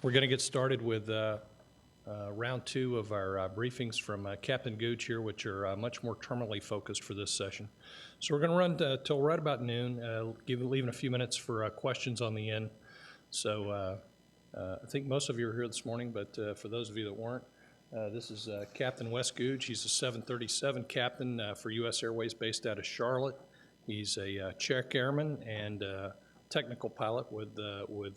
We're going to get started with round two of our briefings from Captain Googe here, which are much more terminally focused for this session. So we're going to run till right about noon, leaving a few minutes for questions on the end. So I think most of you are here this morning, but for those of you that weren't, this is Captain Wes Googe. He's a 737 captain for U.S. Airways based out of Charlotte. He's a check airman and technical pilot with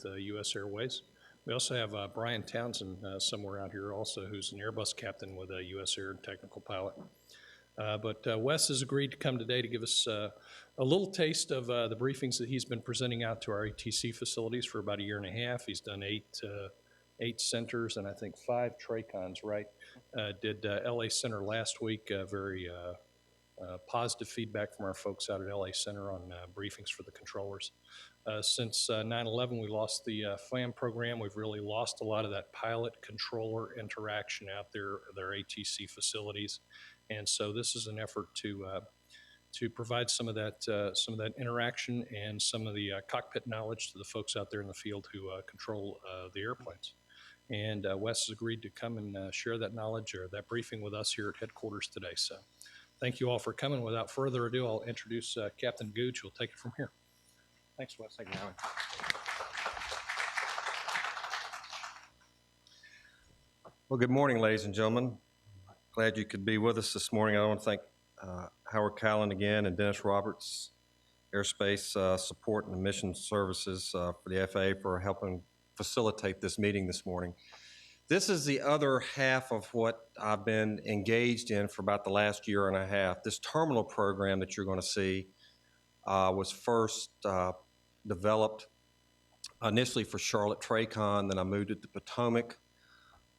U.S. Airways. We also have Brian Townsend somewhere out here also, who's an Airbus captain with U.S. Air and technical pilot. But Wes has agreed to come today to give us a little taste of the briefings that he's been presenting out to our ATC facilities for about a year and a half. He's done eight centers and I think 5 TRACONs, right? Did LA Center last week, very positive feedback from our folks out at LA Center on briefings for the controllers. Since 9/11, we lost the FAM program. We've really lost a lot of that pilot-controller interaction out there at their ATC facilities, and so this is an effort to provide some of that interaction and some of the cockpit knowledge to the folks out there in the field who control the airplanes. And Wes has agreed to come and share that knowledge or that briefing with us here at headquarters today. So thank you all for coming. Without further ado, I'll introduce Captain Googe, who'll take it from here. Thanks, Wes. Thank you, Howard. Well, good morning, ladies and gentlemen. Glad you could be with us this morning. I want to thank Howard Callan again and Dennis Roberts, Airspace Support and Mission Services for the FAA for helping facilitate this meeting this morning. This is the other half of what I've been engaged in for about the last year and a half. This terminal program that you're going to see was first developed initially for Charlotte TRACON, then I moved it to Potomac,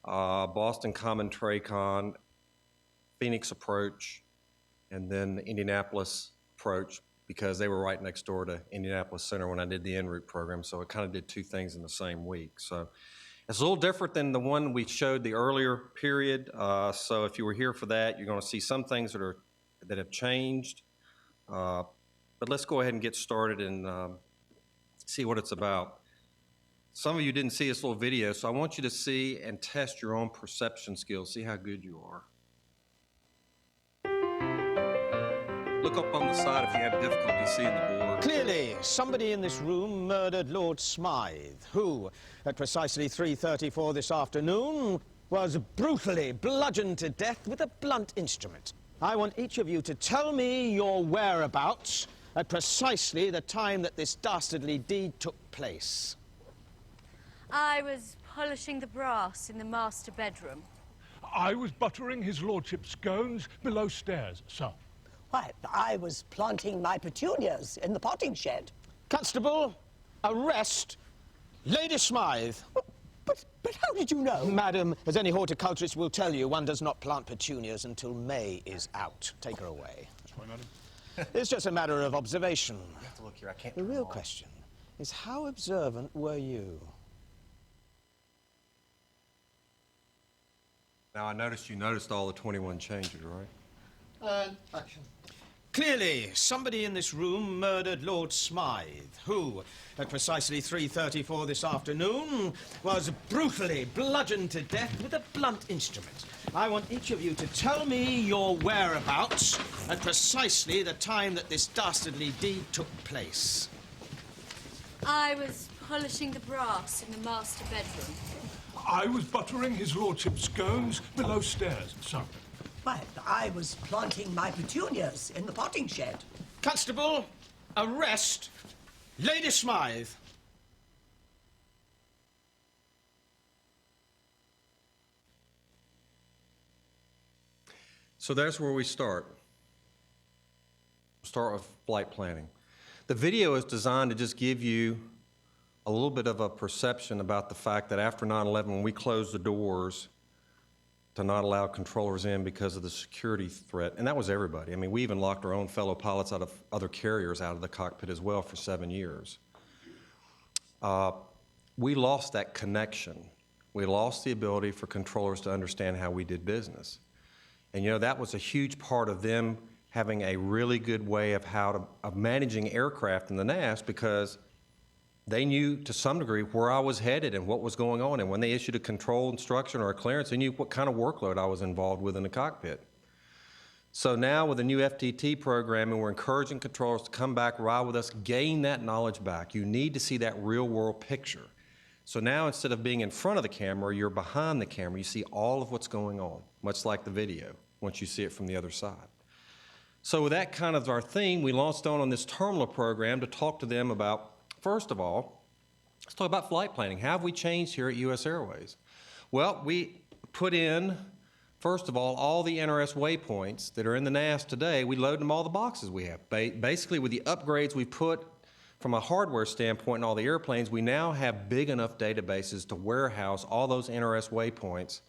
Boston Common TRACON, Phoenix Approach, and then Indianapolis Approach, because they were right next door to Indianapolis Center when I did the en route program, so it kind of did 2 things in the same week. So it's a little different than the one we showed the earlier period, so if you were here for that, you're going to see some things that have changed, but let's go ahead and get started and see what it's about. Some of you didn't see this little video, so I want you to see and test your own perception skills, see how good you are. Look up on the side if you have difficulty seeing the board. Clearly, somebody in this room murdered Lord Smythe, who, at precisely 3:34 this afternoon, was brutally bludgeoned to death with a blunt instrument. I want each of you to tell me your whereabouts at precisely the time that this dastardly deed took place. I was polishing the brass in the master bedroom. I was buttering his lordship's scones below stairs, sir. Why, I was planting my petunias in the potting shed. Constable, arrest Lady Smythe. But how did you know? Madam, as any horticulturist will tell you, one does not plant petunias until May is out. Take her away. Sorry, madam. It's just a matter of observation. You have to look here, I can't The turn real off. question is, how observant were you? Now I noticed you noticed all the 21 changes, right? Action. Clearly, somebody in this room murdered Lord Smythe, who, at precisely 3:34 this afternoon, was brutally bludgeoned to death with a blunt instrument. I want each of you to tell me your whereabouts at precisely the time that this dastardly deed took place. I was polishing the brass in the master bedroom. I was buttering his lordship's scones below stairs, sir. Why, I was planting my petunias in the potting shed. Constable, arrest Lady Smythe. So that's where we start. Start with flight planning. The video is designed to just give you a little bit of a perception about the fact that after 9/11, when we closed the doors to not allow controllers in because of the security threat, and that was everybody. I mean, we even locked our own fellow pilots out of other carriers out of the cockpit as well for 7 years. We lost that connection. We lost the ability for controllers to understand how we did business. And you know, that was a huge part of them having a really good way of managing aircraft in the NAS, because they knew to some degree where I was headed and what was going on. And when they issued a control instruction or a clearance, they knew what kind of workload I was involved with in the cockpit. So now with the new FTT program, and we're encouraging controllers to come back, ride with us, gain that knowledge back. You need to see that real world picture. So now instead of being in front of the camera, you're behind the camera. You see all of what's going on, much like the video, once you see it from the other side. So with that kind of our theme, we launched on this terminal program to talk to them about, first of all, let's talk about flight planning. How have we changed here at U.S. Airways? Well, we put in, first of all the NRS waypoints that are in the NAS today. We load them all the boxes we have. Basically, with the upgrades we put from a hardware standpoint in all the airplanes, we now have big enough databases to warehouse all those NRS waypoints,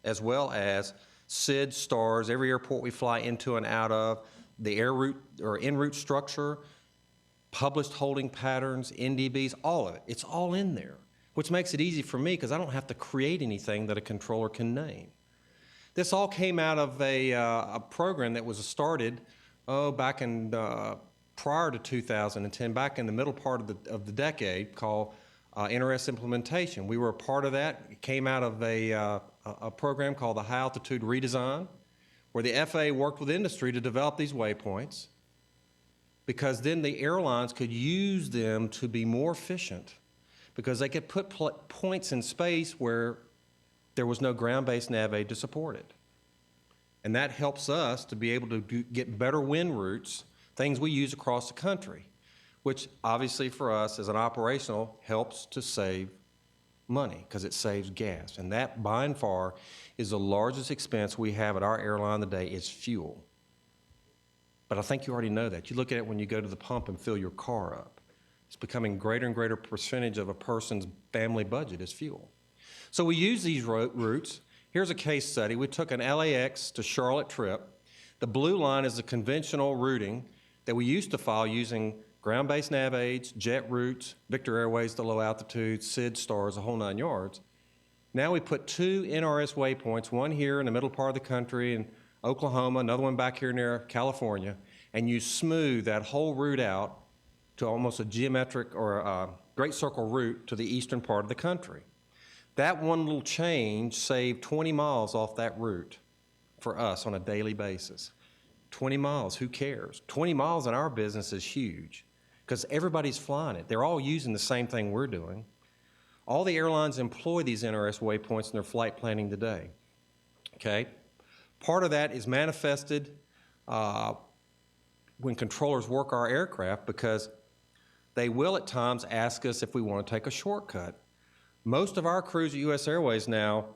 as well as SID stars, every airport we fly into and out of, the air route or en route structure, published holding patterns, NDBs, all of it. It's all in there, which makes it easy for me because I don't have to create anything that a controller can name. This all came out of a program that was started back in prior to 2010, back in the middle part of the decade, called NRS implementation. We were a part of that. It came out of a program called the High Altitude Redesign, where the FAA worked with industry to develop these waypoints, because then the airlines could use them to be more efficient, because they could put points in space where there was no ground-based nav aid to support it. And that helps us to be able to get better wind routes, things we use across the country, which obviously for us as an operational helps to save money because it saves gas. And that by and far is the largest expense we have at our airline today is fuel. But I think you already know that. You look at it when you go to the pump and fill your car up. It's becoming greater and greater percentage of a person's family budget is fuel. So we use these routes. Here's a case study. We took an LAX to Charlotte trip. The blue line is the conventional routing that we used to file using ground-based nav aids, jet routes, Victor Airways, the low altitude, SID stars, the whole 9 yards. Now we put 2 NRS waypoints, one here in the middle part of the country in Oklahoma, another one back here near California, and you smooth that whole route out to almost a geometric or a great circle route to the eastern part of the country. That one little change saved 20 miles off that route for us on a daily basis. 20 miles, who cares? 20 miles in our business is huge because everybody's flying it. They're all using the same thing we're doing. All the airlines employ these NRS waypoints in their flight planning today, okay? Part of that is manifested when controllers work our aircraft because they will at times ask us if we want to take a shortcut. Most of our crews at U.S. Airways now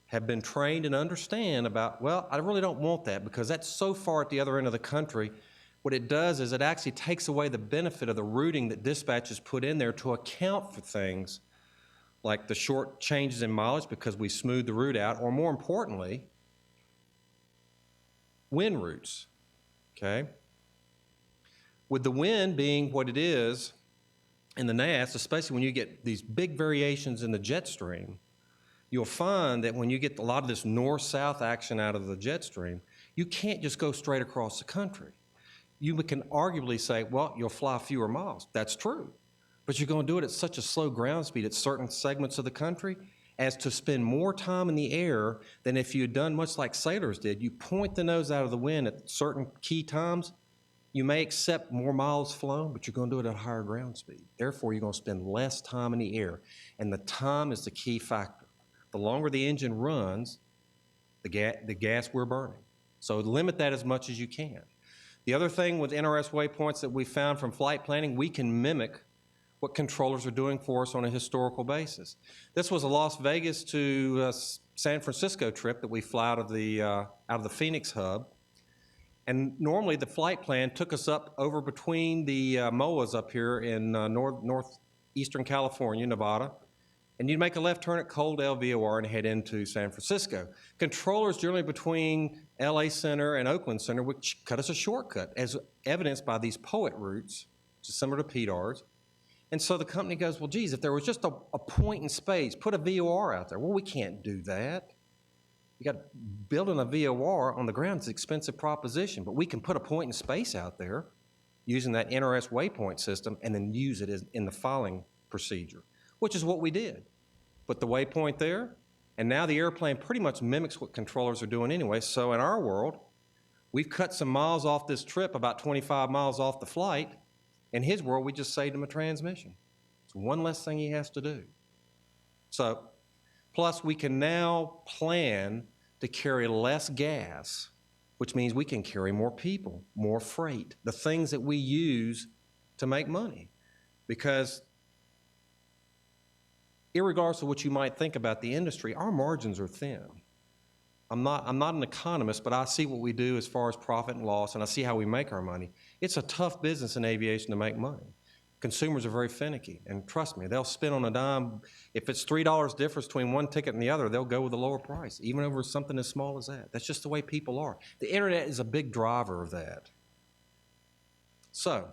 have been trained and understand about, well, I really don't want that because that's so far at the other end of the country. What it does is it actually takes away the benefit of the routing that dispatch has put in there to account for things like the short changes in mileage because we smooth the route out, or more importantly, wind routes, okay? With the wind being what it is in the NAS, especially when you get these big variations in the jet stream, you'll find that when you get a lot of this north-south action out of the jet stream, you can't just go straight across the country. You can arguably say, well, you'll fly fewer miles. That's true. But you're going to do it at such a slow ground speed at certain segments of the country as to spend more time in the air than if you had done much like sailors did. You point the nose out of the wind at certain key times. You may accept more miles flown, but you're going to do it at a higher ground speed. Therefore, you're going to spend less time in the air. And the time is the key factor. The longer the engine runs, the gas we're burning. So limit that as much as you can. The other thing with NRS waypoints that we found from flight planning, we can mimic what controllers are doing for us on a historical basis. This was a Las Vegas to San Francisco trip that we fly out of the Phoenix hub. And normally the flight plan took us up over between the MOAs up here in northeastern California, Nevada, and you'd make a left turn at Cold LVOR and head into San Francisco. Controllers generally between LA Center and Oakland Center would cut us a shortcut, as evidenced by these POET routes, which is similar to PDARs. And so the company goes, well, geez, if there was just a point in space, put a VOR out there. Well, we can't do that. You got building a VOR on the ground is an expensive proposition, but we can put a point in space out there using that NRS waypoint system and then use it in the filing procedure, which is what we did. Put the waypoint there, and now the airplane pretty much mimics what controllers are doing anyway. So in our world, we've cut some miles off this trip, about 25 miles off the flight. In his world, we just saved him a transmission. It's one less thing he has to do. So, plus we can now plan to carry less gas, which means we can carry more people, more freight, the things that we use to make money. Because irregardless of what you might think about the industry, our margins are thin. I'm not an economist, but I see what we do as far as profit and loss, and I see how we make our money. It's a tough business in aviation to make money. Consumers are very finicky, and trust me, they'll spin on a dime. If it's $3 difference between one ticket and the other, they'll go with a lower price, even over something as small as that. That's just the way people are. The internet is a big driver of that. So,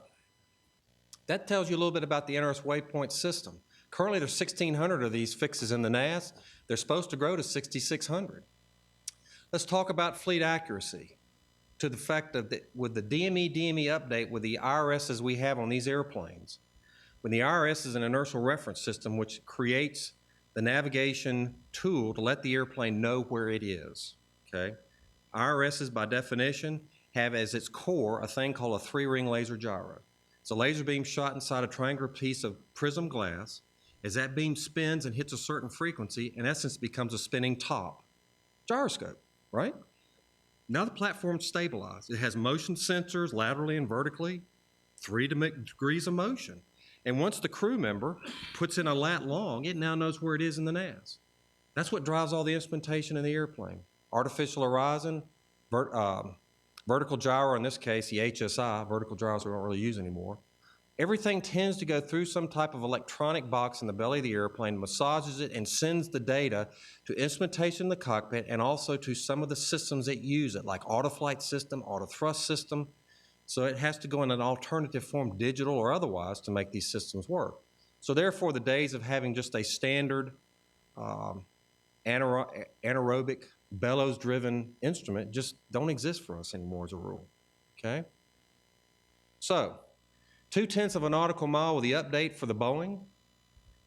that tells you a little bit about the NRS waypoint system. Currently, there's 1,600 of these fixes in the NAS. They're supposed to grow to 6,600. Let's talk about fleet accuracy to the fact of with the DME update with the IRSs we have on these airplanes. When the IRS is an inertial reference system which creates the navigation tool to let the airplane know where it is, okay? IRSs by definition have as its core a thing called a 3-ring laser gyro. It's a laser beam shot inside a triangular piece of prism glass. As that beam spins and hits a certain frequency, in essence becomes a spinning top. Gyroscope, right? Now the platform's stabilized. It has motion sensors laterally and vertically, 3 degrees of motion. And once the crew member puts in a lat long, it now knows where it is in the NAS. That's what drives all the instrumentation in the airplane. Artificial horizon, vertical gyro, in this case, the HSI, vertical gyros we don't really use anymore. Everything tends to go through some type of electronic box in the belly of the airplane, massages it, and sends the data to instrumentation in the cockpit and also to some of the systems that use it, like auto-flight system, auto-thrust system. So it has to go in an alternative form, digital or otherwise, to make these systems work. So therefore, the days of having just a standard anaerobic, bellows-driven instrument just don't exist for us anymore as a rule, okay? So, 0.2 of a nautical mile with the update for the Boeing.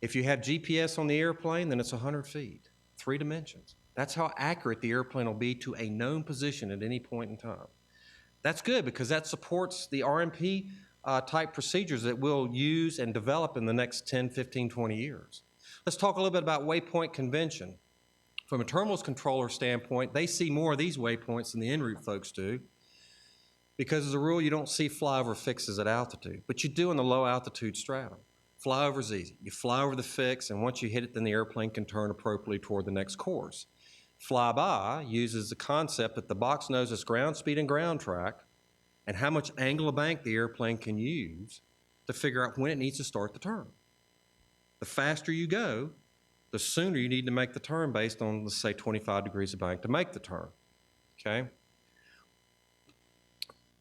If you have GPS on the airplane, then it's 100 feet, 3 dimensions. That's how accurate the airplane will be to a known position at any point in time. That's good because that supports the RMP type procedures that we'll use and develop in the next 10, 15, 20 years. Let's talk a little bit about waypoint convention. From a terminals controller standpoint, they see more of these waypoints than the en route folks do. Because as a rule, you don't see flyover fixes at altitude, but you do in the low altitude stratum. Flyover's easy. You fly over the fix, and once you hit it, then the airplane can turn appropriately toward the next course. Flyby uses the concept that the box knows its ground speed and ground track and how much angle of bank the airplane can use to figure out when it needs to start the turn. The faster you go, the sooner you need to make the turn based on, let's say, 25 degrees of bank to make the turn, okay?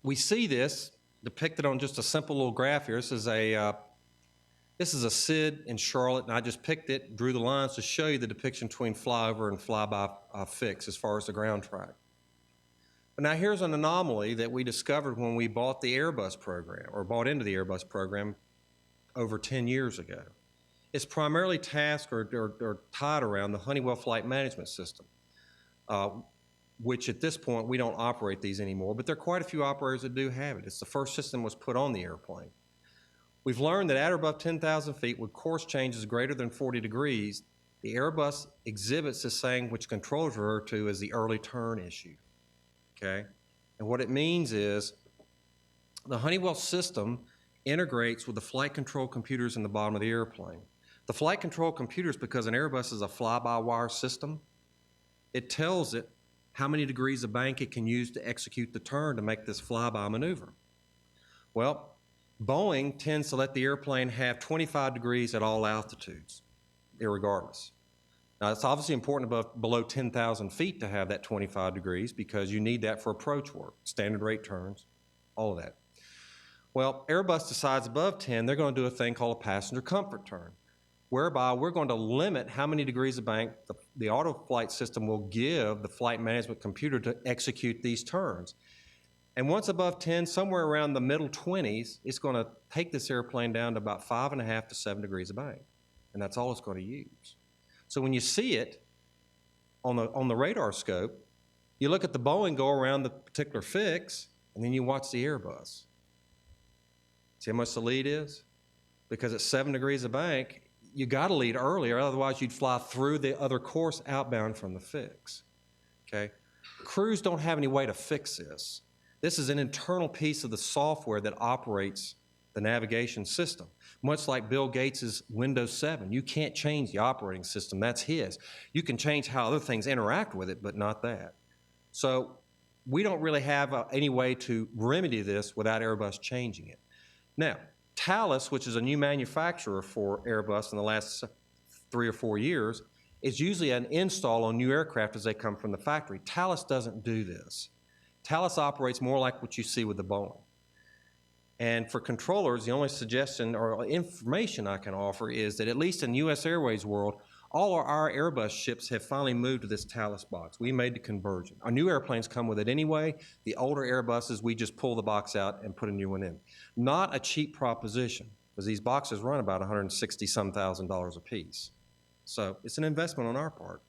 We see this depicted on just a simple little graph here. This is a SID in Charlotte, and I just picked it, drew the lines to show you the depiction between flyover and flyby fix as far as the ground track. But now here's an anomaly that we discovered when we bought the Airbus program, or bought into the Airbus program over 10 years ago. It's primarily tasked or tied around the Honeywell flight management system. Which at this point, we don't operate these anymore, but there are quite a few operators that do have it. It's the first system was put on the airplane. We've learned that at or above 10,000 feet, with course changes greater than 40 degrees, the Airbus exhibits this thing which controllers refer to as the early turn issue, okay? And what it means is the Honeywell system integrates with the flight control computers in the bottom of the airplane. The flight control computers, because an Airbus is a fly-by-wire system, it tells it how many degrees of bank it can use to execute the turn to make this flyby maneuver. Well, Boeing tends to let the airplane have 25 degrees at all altitudes, irregardless. Now, it's obviously important below 10,000 feet to have that 25 degrees because you need that for approach work, standard rate turns, all of that. Well, Airbus decides above 10, they're going to do a thing called a passenger comfort turn, whereby we're going to limit how many degrees of bank the auto flight system will give the flight management computer to execute these turns. And once above 10, somewhere around the middle 20s, it's going to take this airplane down to about 5.5 to 7 degrees of bank. And that's all it's going to use. So when you see it on the radar scope, you look at the Boeing go around the particular fix, and then you watch the Airbus. See how much the lead is? Because at 7 degrees of bank, you got to lead earlier, otherwise you'd fly through the other course outbound from the fix. Okay? Crews don't have any way to fix this. This is an internal piece of the software that operates the navigation system. Much like Bill Gates' Windows 7. You can't change the operating system. That's his. You can change how other things interact with it, but not that. So we don't really have any way to remedy this without Airbus changing it. Now, Thales, which is a new manufacturer for Airbus in the last 3 or 4 years, is usually an install on new aircraft as they come from the factory. Thales doesn't do this. Thales operates more like what you see with the Boeing. And for controllers, the only suggestion or information I can offer is that at least in U.S. Airways world, all of our Airbus ships have finally moved to this Thales box. We made the conversion. Our new airplanes come with it anyway. The older Airbuses, we just pull the box out and put a new one in. Not a cheap proposition, because these boxes run about $160-some thousand a piece. So it's an investment on our part.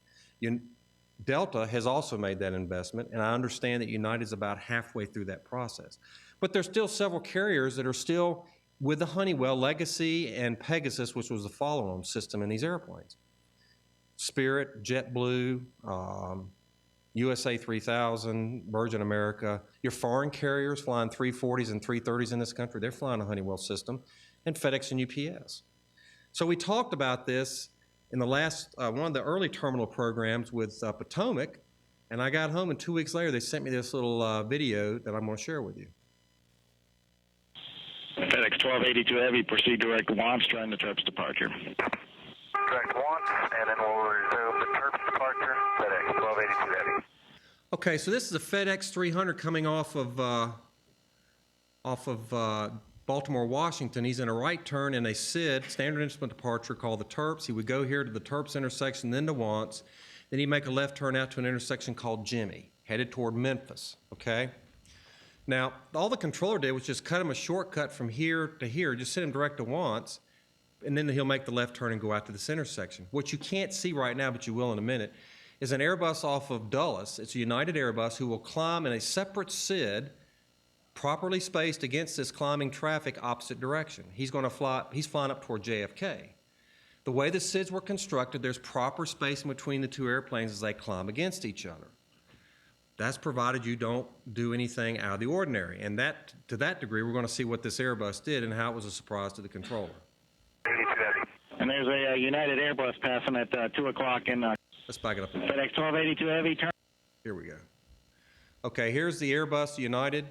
Delta has also made that investment, and I understand that United's about halfway through that process. But there's still several carriers that are still with the Honeywell Legacy and Pegasus, which was the follow-on system in these airplanes. Spirit, JetBlue, USA 3000, Virgin America, your foreign carriers flying 340s and 330s in this country, they're flying a Honeywell system, and FedEx and UPS. So we talked about this in the last, one of the early terminal programs with Potomac, and I got home and 2 weeks later they sent me this little video that I'm going to share with you. FedEx 1282 Heavy, proceed direct to Wants, trying the Terps departure. Direct Wants, and then we'll resume the Terps departure, FedEx 1282 Heavy. Okay, so this is a FedEx 300 coming off of Baltimore, Washington. He's in a right turn in a SID, standard instrument departure, called the Terps. He would go here to the Terps intersection, then to Wants. Then he'd make a left turn out to an intersection called Jimmy, headed toward Memphis, okay? Now, all the controller did was just cut him a shortcut from here to here, just send him direct to Wants, and then he'll make the left turn and go out to this intersection. What you can't see right now, but you will in a minute, is an Airbus off of Dulles. It's a United Airbus who will climb in a separate SID, properly spaced against this climbing traffic opposite direction. He's flying up toward JFK. The way the SIDs were constructed, there's proper spacing between the two airplanes as they climb against each other. That's provided you don't do anything out of the ordinary. And that, to that degree, we're going to see what this Airbus did and how it was a surprise to the controller. And there's a United Airbus passing at 2 o'clock in Let's back it up. FedEx 1282 Heavy, turn. Here we go. Okay, here's the Airbus United.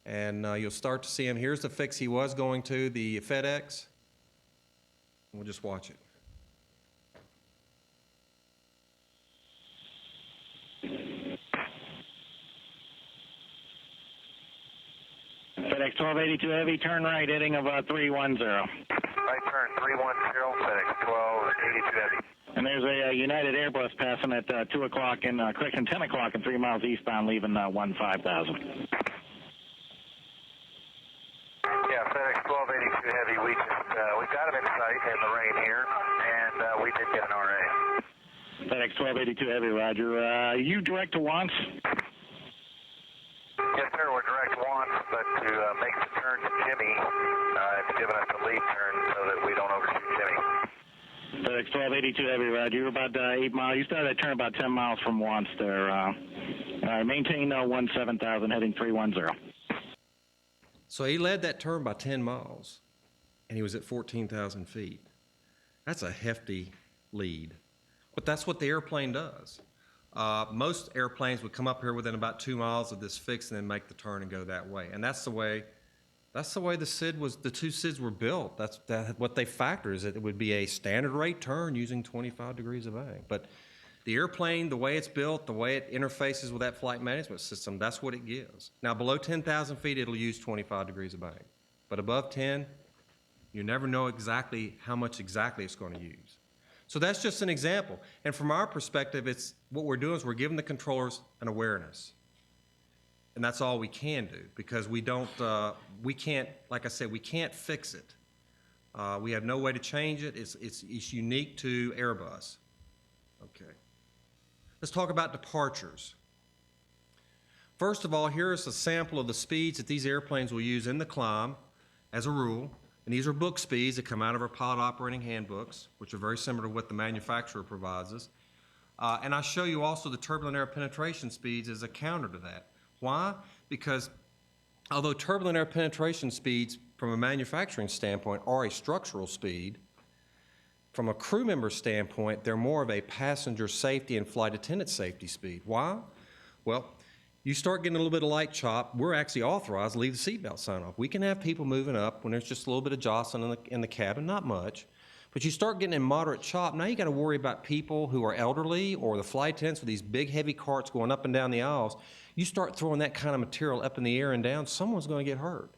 And you'll start to see him. Here's the fix he was going to, the FedEx. We'll just watch it. FedEx 1282 Heavy, turn right, heading of 310. Right turn 310, FedEx 1282 Heavy. And there's a United Airbus passing at 2 o'clock in, correction, 10 o'clock and 3 miles eastbound, leaving 15,000. Yeah, FedEx 1282 Heavy, we got him in sight in the rain here, and we did get an RA. FedEx 1282 Heavy, roger. You direct to Wants? Yes, sir, we're direct Wants, but to make the turn to Jimmy, it's given us a lead turn so that we don't overshoot Jimmy. FedEx 1282 Heavy, roger. You're about 8 miles. You started that turn about 10 miles from Wants there. Maintain 17,000, heading 310. So he led that turn by 10 miles, and he was at 14,000 feet. That's a hefty lead. But that's what the airplane does. Most airplanes would come up here within about 2 miles of this fix and then make the turn and go that way. And that's the way the SID was. The two SIDs were built. That's what they factor is that it would be a standard rate turn using 25 degrees of bank. But the airplane, the way it's built, the way it interfaces with that flight management system, that's what it gives. Now, below 10,000 feet, it'll use 25 degrees of bank. But above 10, you never know exactly how much exactly it's going to use. So that's just an example. And from our perspective, it's what we're doing is we're giving the controllers an awareness. And that's all we can do, because we can't, like I said, we can't fix it. We have no way to change it. It's unique to Airbus. Okay. Let's talk about departures. First of all, here's a sample of the speeds that these airplanes will use in the climb as a rule. And these are book speeds that come out of our pilot operating handbooks, which are very similar to what the manufacturer provides us. And I show you also the turbulent air penetration speeds as a counter to that. Why? Because although turbulent air penetration speeds from a manufacturing standpoint are a structural speed, from a crew member standpoint, they're more of a passenger safety and flight attendant safety speed. Why? Well, you start getting a little bit of light chop, we're actually authorized to leave the seatbelt sign off. We can have people moving up when there's just a little bit of jostling in the cabin, not much. But you start getting in moderate chop, now you got to worry about people who are elderly or the flight attendants with these big heavy carts going up and down the aisles. You start throwing that kind of material up in the air and down, someone's going to get hurt.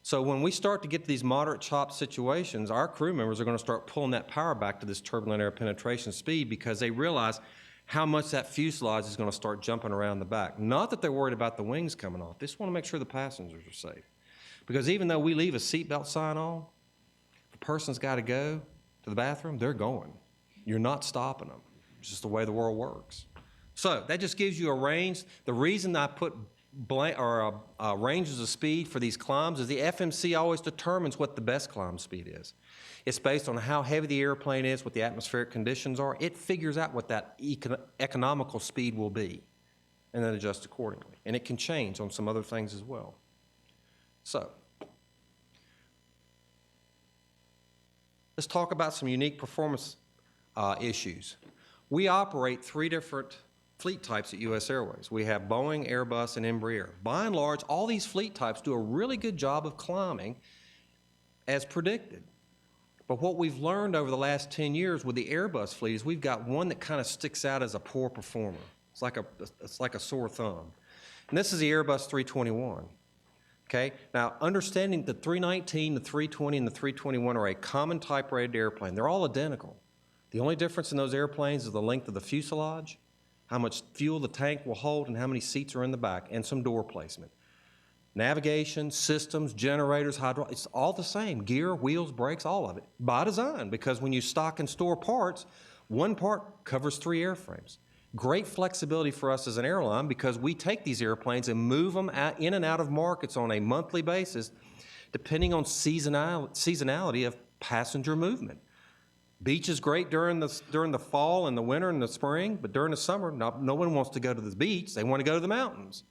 So when we start to get to these moderate chop situations, our crew members are going to start pulling that power back to this turbulent air penetration speed, because they realize how much that fuselage is going to start jumping around the back. Not that they're worried about the wings coming off. They just want to make sure the passengers are safe. Because even though we leave a seatbelt sign on, if a person's got to go to the bathroom, they're going. You're not stopping them. It's just the way the world works. So that just gives you a range. The reason I put ranges of speed for these climbs is the FMC always determines what the best climb speed is. It's based on how heavy the airplane is, what the atmospheric conditions are. It figures out what that economical speed will be and then adjusts accordingly. And it can change on some other things as well. So let's talk about some unique performance issues. We operate 3 different fleet types at U.S. Airways. We have Boeing, Airbus, and Embraer. By and large, all these fleet types do a really good job of climbing as predicted. But what we've learned over the last 10 years with the Airbus fleet is we've got one that kind of sticks out as a poor performer. It's like a sore thumb. And this is the Airbus 321. Okay? Now, understanding the 319, the 320, and the 321 are a common type-rated airplane. They're all identical. The only difference in those airplanes is the length of the fuselage, how much fuel the tank will hold, and how many seats are in the back, and some door placement. Navigation, systems, generators, it's all the same. Gear, wheels, brakes, all of it. By design, because when you stock and store parts, one part covers 3 airframes. Great flexibility for us as an airline, because we take these airplanes and move them in and out of markets on a monthly basis, depending on seasonality of passenger movement. Beach is great during the fall and the winter and the spring, but during the summer, no one wants to go to the beach. They want to go to the mountains.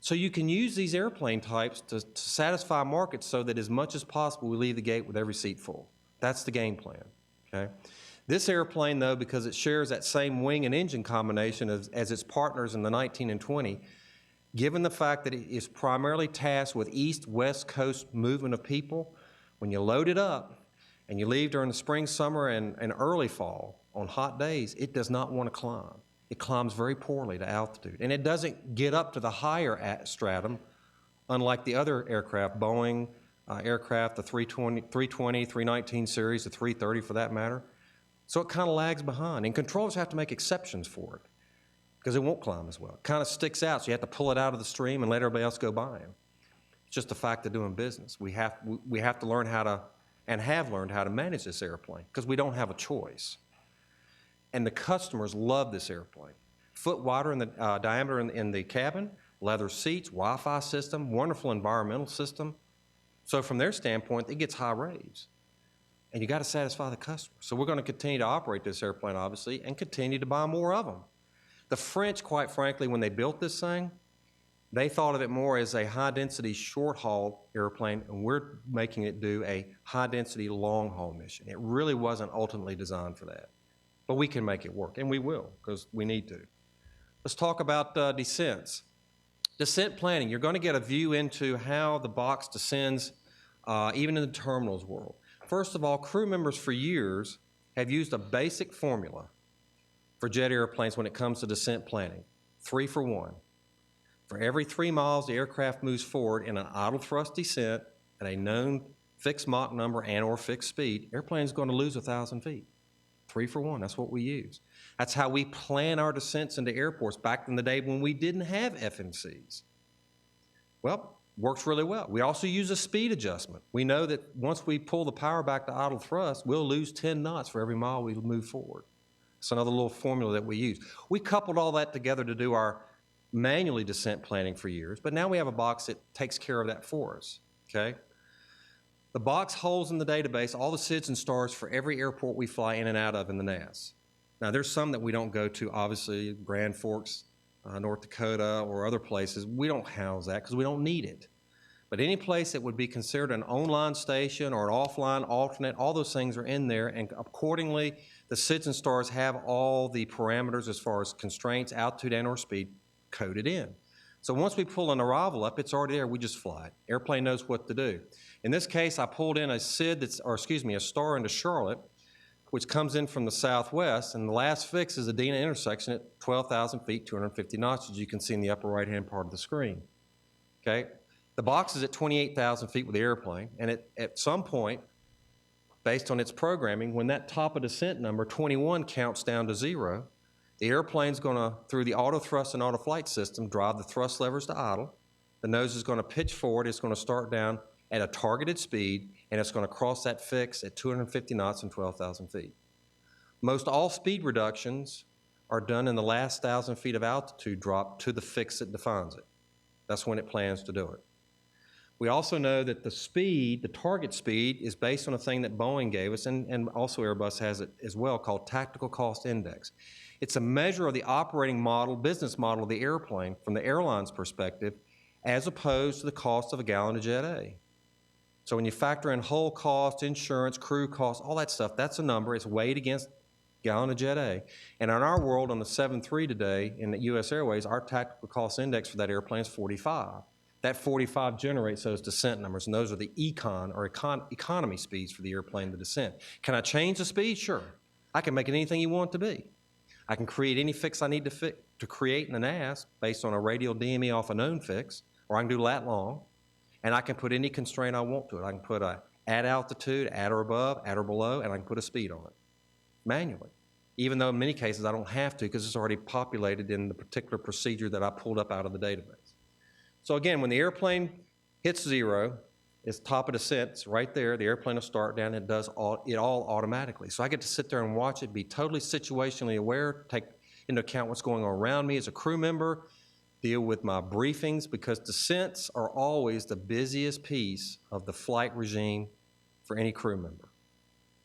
So you can use these airplane types to satisfy markets so that as much as possible we leave the gate with every seat full. That's the game plan, okay? This airplane, though, because it shares that same wing and engine combination as its partners in the 19 and 20, given the fact that it is primarily tasked with east-west coast movement of people, when you load it up and you leave during the spring, summer, and early fall on hot days, it does not want to climb. It climbs very poorly to altitude, and it doesn't get up to the higher stratum, unlike the other aircraft, Boeing aircraft, the 320, 319 series, the 330 for that matter. So it kind of lags behind, and controllers have to make exceptions for it because it won't climb as well. It kind of sticks out, so you have to pull it out of the stream and let everybody else go by him. It's just a fact of doing business. We have to learn how to, and have learned how to manage this airplane because we don't have a choice. And the customers love this airplane. Foot wider in the diameter in the cabin, leather seats, Wi-Fi system, wonderful environmental system. So from their standpoint, it gets high raves. And you got to satisfy the customer. So we're going to continue to operate this airplane, obviously, and continue to buy more of them. The French, quite frankly, when they built this thing, they thought of it more as a high-density short-haul airplane, and we're making it do a high-density long-haul mission. It really wasn't ultimately designed for that. But we can make it work, and we will, because we need to. Let's talk about descents. Descent planning, you're going to get a view into how the box descends, even in the terminals world. First of all, crew members for years have used a basic formula for jet airplanes when it comes to descent planning, 3 for 1. For every 3 miles the aircraft moves forward in an idle thrust descent at a known fixed Mach number and or fixed speed, airplane's going to lose 1,000 feet. 3 for 1, that's what we use. That's how we plan our descents into airports back in the day when we didn't have FMCs. Well, works really well. We also use a speed adjustment. We know that once we pull the power back to idle thrust, we'll lose 10 knots for every mile we move forward. It's another little formula that we use. We coupled all that together to do our manually descent planning for years, but now we have a box that takes care of that for us, okay? The box holds in the database all the SIDS and stars for every airport we fly in and out of in the NAS. Now, there's some that we don't go to, obviously, Grand Forks, North Dakota, or other places. We don't house that because we don't need it. But any place that would be considered an online station or an offline alternate, all those things are in there, and accordingly, the SIDS and stars have all the parameters as far as constraints, altitude, and or speed coded in. So once we pull an arrival up, it's already there, we just fly it. Airplane knows what to do. In this case, I pulled in a a star into Charlotte, which comes in from the southwest, and the last fix is the Dena intersection at 12,000 feet, 250 knots, as you can see in the upper right-hand part of the screen, okay? The box is at 28,000 feet with the airplane, and at some point, based on its programming, when that top of descent number, 21, counts down to 0, the airplane's gonna, through the auto thrust and auto flight system, drive the thrust levers to idle. The nose is gonna pitch forward, it's gonna start down at a targeted speed, and it's gonna cross that fix at 250 knots and 12,000 feet. Most all speed reductions are done in the last 1,000 feet of altitude drop to the fix that defines it. That's when it plans to do it. We also know that the speed, the target speed, is based on a thing that Boeing gave us, and also Airbus has it as well, called Tactical Cost Index. It's a measure of the operating model, business model of the airplane from the airline's perspective, as opposed to the cost of a gallon of Jet A. So when you factor in hull cost, insurance, crew cost, all that stuff, that's a number. It's weighed against gallon of Jet A. And in our world, on the 737 today, in the U.S. Airways, our tactical cost index for that airplane is 45. That 45 generates those descent numbers, and those are the economy speeds for the airplane to descent. Can I change the speed? Sure. I can make it anything you want it to be. I can create any fix I need to create in an NAS based on a radial DME off a known fix, or I can do lat long, and I can put any constraint I want to it. I can put a at altitude, at or above, at or below, and I can put a speed on it manually, even though in many cases I don't have to because it's already populated in the particular procedure that I pulled up out of the database. So again, when the airplane hits 0, it's top of descent, it's right there, the airplane will start down, and it does it all automatically. So I get to sit there and watch it, be totally situationally aware, take into account what's going on around me as a crew member, deal with my briefings, because descents are always the busiest piece of the flight regime for any crew member.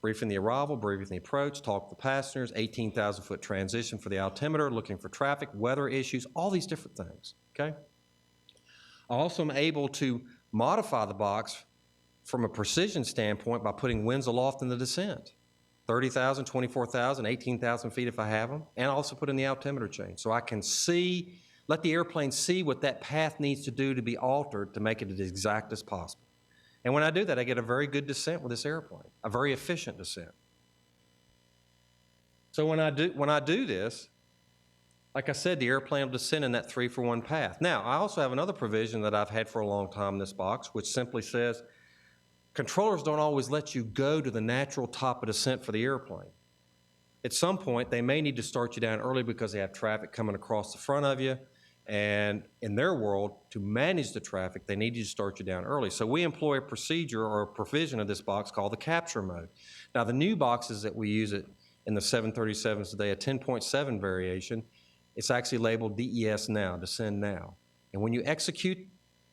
Briefing the arrival, briefing the approach, talk to the passengers, 18,000-foot transition for the altimeter, looking for traffic, weather issues, all these different things, okay? I also am able to modify the box from a precision standpoint by putting winds aloft in the descent. 30,000, 24,000, 18,000 feet if I have them, and also put in the altimeter change. So I can see, let the airplane see what that path needs to do to be altered to make it as exact as possible. And when I do that, I get a very good descent with this airplane, a very efficient descent. So when I do this, like I said, the airplane will descend in that 3-for-1 path. Now, I also have another provision that I've had for a long time in this box, which simply says, controllers don't always let you go to the natural top of descent for the airplane. At some point, they may need to start you down early because they have traffic coming across the front of you, and in their world, to manage the traffic, they need you to start you down early. So we employ a procedure or a provision of this box called the capture mode. Now, the new boxes that we use in the 737s today, a 10.7 variation, it's actually labeled DES now, descend now. And when you execute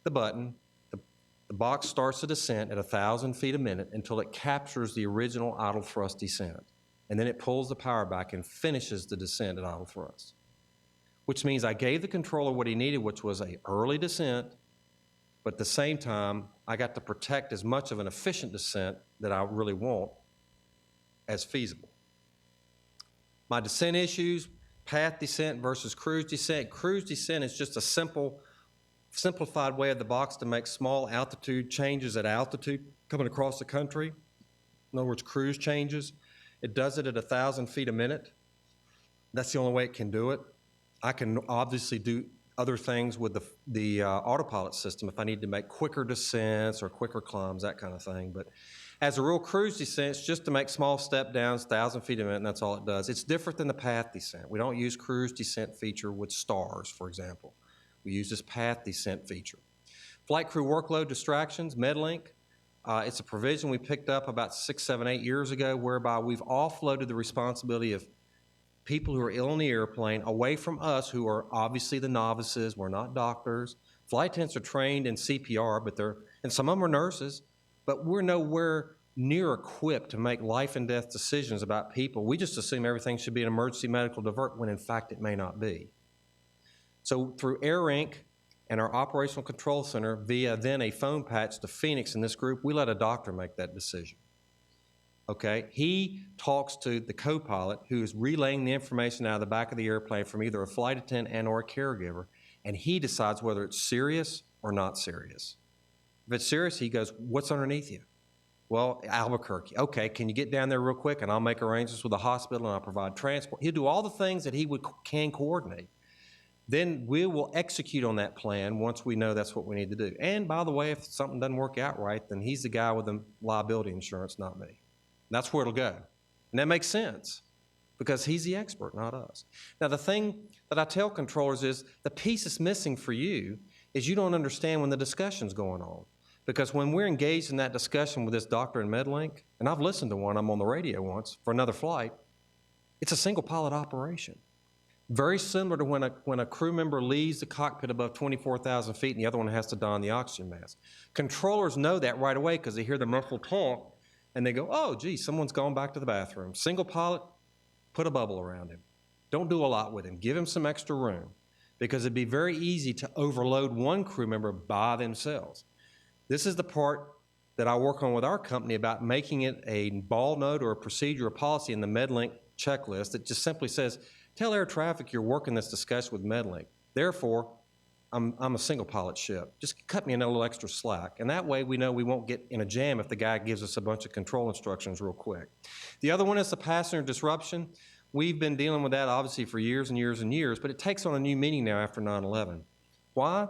the button, the box starts to descent at 1,000 feet a minute until it captures the original idle thrust descent. And then it pulls the power back and finishes the descent at idle thrust. Which means I gave the controller what he needed, which was an early descent, but at the same time, I got to protect as much of an efficient descent that I really want as feasible. My descent issues, path descent versus cruise descent. Cruise descent is just a simplified way of the box to make small altitude changes at altitude coming across the country. In other words, cruise changes. It does it at 1,000 feet a minute. That's the only way it can do it. I can obviously do other things with the autopilot system if I need to make quicker descents or quicker climbs, that kind of thing. But as a real cruise descent, it's just to make small step downs, 1,000 feet a minute, and that's all it does. It's different than the path descent. We don't use cruise descent feature with stars, for example. We use this path descent feature. Flight crew workload distractions, MedLink. It's a provision we picked up about 6, 7, 8 years ago whereby we've offloaded the responsibility of people who are ill on the airplane away from us, who are obviously the novices. We're not doctors. Flight attendants are trained in CPR, and some of them are nurses, but we're nowhere near equipped to make life and death decisions about people. We just assume everything should be an emergency medical divert when in fact it may not be. So through Air Inc. and our operational control center via then a phone patch to Phoenix in this group, we let a doctor make that decision. Okay, he talks to the co-pilot who is relaying the information out of the back of the airplane from either a flight attendant and or a caregiver, and he decides whether it's serious or not serious. If it's serious, he goes, "What's underneath you?" "Well, Albuquerque." "Okay, can you get down there real quick and I'll make arrangements with the hospital and I'll provide transport." He'll do all the things that he can coordinate. Then we will execute on that plan once we know that's what we need to do. And by the way, if something doesn't work out right, then he's the guy with the liability insurance, not me. That's where it'll go. And that makes sense because he's the expert, not us. Now, the thing that I tell controllers is the piece that's missing for you is you don't understand when the discussion's going on. Because when we're engaged in that discussion with this doctor in MedLink, and I've listened to one, I'm on the radio once for another flight, it's a single pilot operation. Very similar to when a crew member leaves the cockpit above 24,000 feet and the other one has to don the oxygen mask. Controllers know that right away because they hear the muffled talk and they go, "Oh, gee, someone's gone back to the bathroom." Single pilot, put a bubble around him. Don't do a lot with him. Give him some extra room because it'd be very easy to overload one crew member by themselves. This is the part that I work on with our company about making it a ball note or a procedure or policy in the MedLink checklist that just simply says, tell air traffic you're working this discussion with MedLink. Therefore, I'm a single pilot ship. Just cut me a little extra slack. And that way we know we won't get in a jam if the guy gives us a bunch of control instructions real quick. The other one is the passenger disruption. We've been dealing with that obviously for years and years and years, but it takes on a new meaning now after 9/11. Why?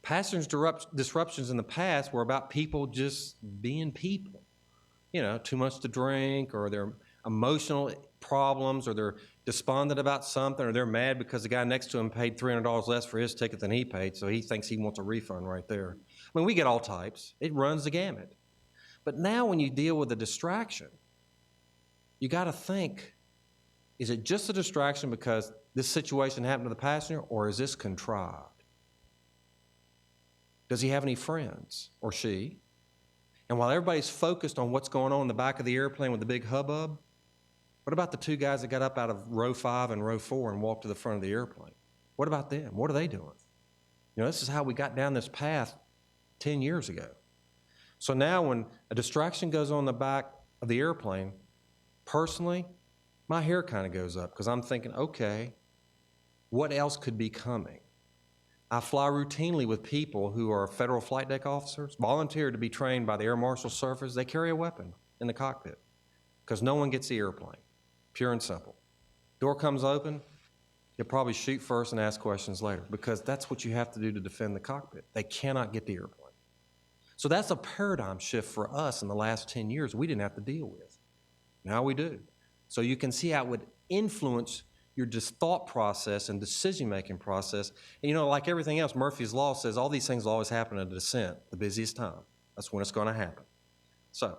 Passenger disruptions in the past were about people just being people. You know, too much to drink, or their emotional problems, or they're despondent about something, or they're mad because the guy next to him paid $300 less for his ticket than he paid, so he thinks he wants a refund right there. I mean, we get all types. It runs the gamut. But now when you deal with a distraction, you got to think, is it just a distraction because this situation happened to the passenger, or is this contrived? Does he have any friends, or she? And while everybody's focused on what's going on in the back of the airplane with the big hubbub, what about the two guys that got up out of row 5 and row 4 and walked to the front of the airplane? What about them? What are they doing? You know, this is how we got down this path 10 years ago. So now when a distraction goes on the back of the airplane, personally, my hair kind of goes up because I'm thinking, okay, what else could be coming? I fly routinely with people who are federal flight deck officers, volunteered to be trained by the Air Marshal Service. They carry a weapon in the cockpit because no one gets the airplane, pure and simple. Door comes open, you'll probably shoot first and ask questions later because that's what you have to do to defend the cockpit. They cannot get the airplane. So that's a paradigm shift for us in the last 10 years we didn't have to deal with. Now we do. So you can see how it would influence your just thought process and decision-making process. And you know, like everything else, Murphy's Law says all these things will always happen at a descent, the busiest time. That's when it's going to happen. So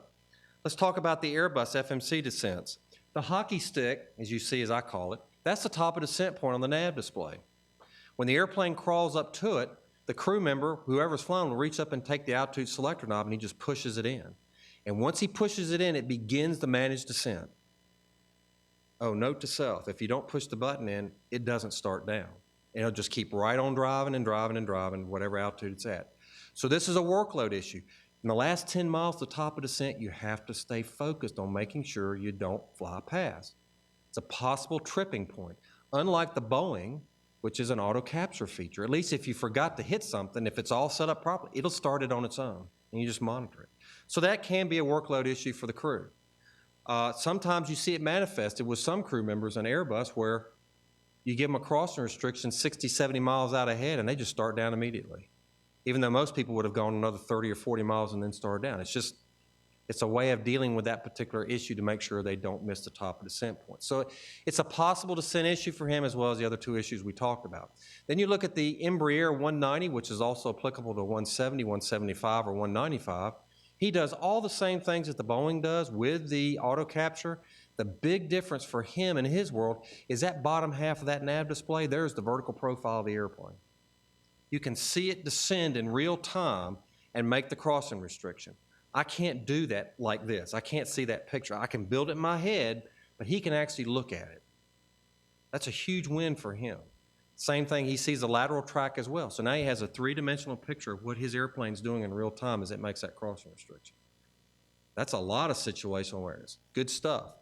let's talk about the Airbus FMC descents. The hockey stick, as you see, as I call it, that's the top of descent point on the nav display. When the airplane crawls up to it, the crew member, whoever's flown, will reach up and take the altitude selector knob and he just pushes it in. And once he pushes it in, it begins the managed descent. Oh, note to self, if you don't push the button in, it doesn't start down. It'll just keep right on driving and driving and driving, whatever altitude it's at. So this is a workload issue. In the last 10 miles to the top of descent, you have to stay focused on making sure you don't fly past. It's a possible tripping point. Unlike the Boeing, which is an auto capture feature, at least if you forgot to hit something, if it's all set up properly, it'll start it on its own, and you just monitor it. So that can be a workload issue for the crew. Sometimes you see it manifested with some crew members on Airbus where you give them a crossing restriction 60, 70 miles out ahead and they just start down immediately, even though most people would have gone another 30 or 40 miles and then start down. It's just It's a way of dealing with that particular issue to make sure they don't miss the top of descent point. So it's a possible descent issue for him as well as the other two issues we talked about. Then you look at the Embraer 190, which is also applicable to 170, 175, or 195. He does all the same things that the Boeing does with the auto capture. The big difference for him in his world is that bottom half of that nav display, there's the vertical profile of the airplane. You can see it descend in real time and make the crossing restriction. I can't do that like this. I can't see that picture. I can build it in my head, but he can actually look at it. That's a huge win for him. Same thing, he sees the lateral track as well. So now he has a three-dimensional picture of what his airplane's doing in real time as it makes that crossing restriction. That's a lot of situational awareness. Good stuff.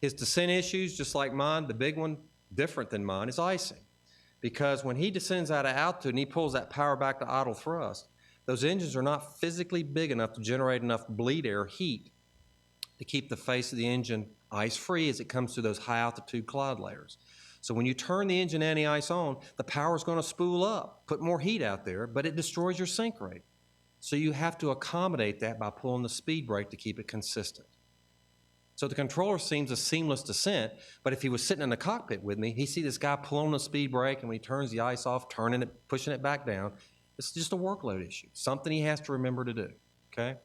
His descent issues, just like mine, the big one, different than mine, is icing. Because when he descends out of altitude and he pulls that power back to idle thrust, those engines are not physically big enough to generate enough bleed air heat to keep the face of the engine ice-free as it comes through those high-altitude cloud layers. So when you turn the engine anti-ice on, the power is going to spool up, put more heat out there, but it destroys your sink rate. So you have to accommodate that by pulling the speed brake to keep it consistent. So the controller seems a seamless descent, but if he was sitting in the cockpit with me, he'd see this guy pulling the speed brake, and when he turns the ice off, turning it, pushing it back down. It's just a workload issue, something he has to remember to do, okay?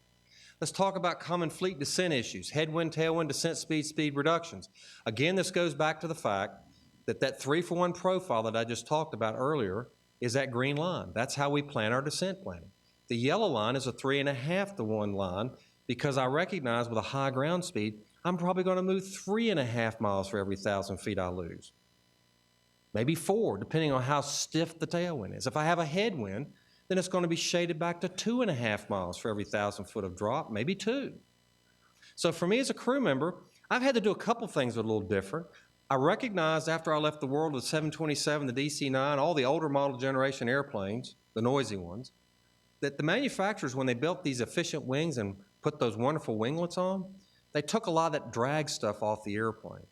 Let's talk about common fleet descent issues, headwind, tailwind, descent speed, speed reductions. Again, this goes back to the fact that that 3-for-1 profile that I just talked about earlier is that green line. That's how we plan our descent planning. The yellow line is a 3.5-to-1 line because I recognize with a high ground speed, I'm probably going to move 3.5 miles for every 1,000 feet I lose. Maybe 4, depending on how stiff the tailwind is. If I have a headwind, then it's going to be shaded back to 2.5 miles for every 1,000 foot of drop, maybe 2. So for me as a crew member, I've had to do a couple things that are a little different. I recognized after I left the world of the 727, the DC-9, all the older model generation airplanes, the noisy ones, that the manufacturers, when they built these efficient wings and put those wonderful winglets on, they took a lot of that drag stuff off the airplane.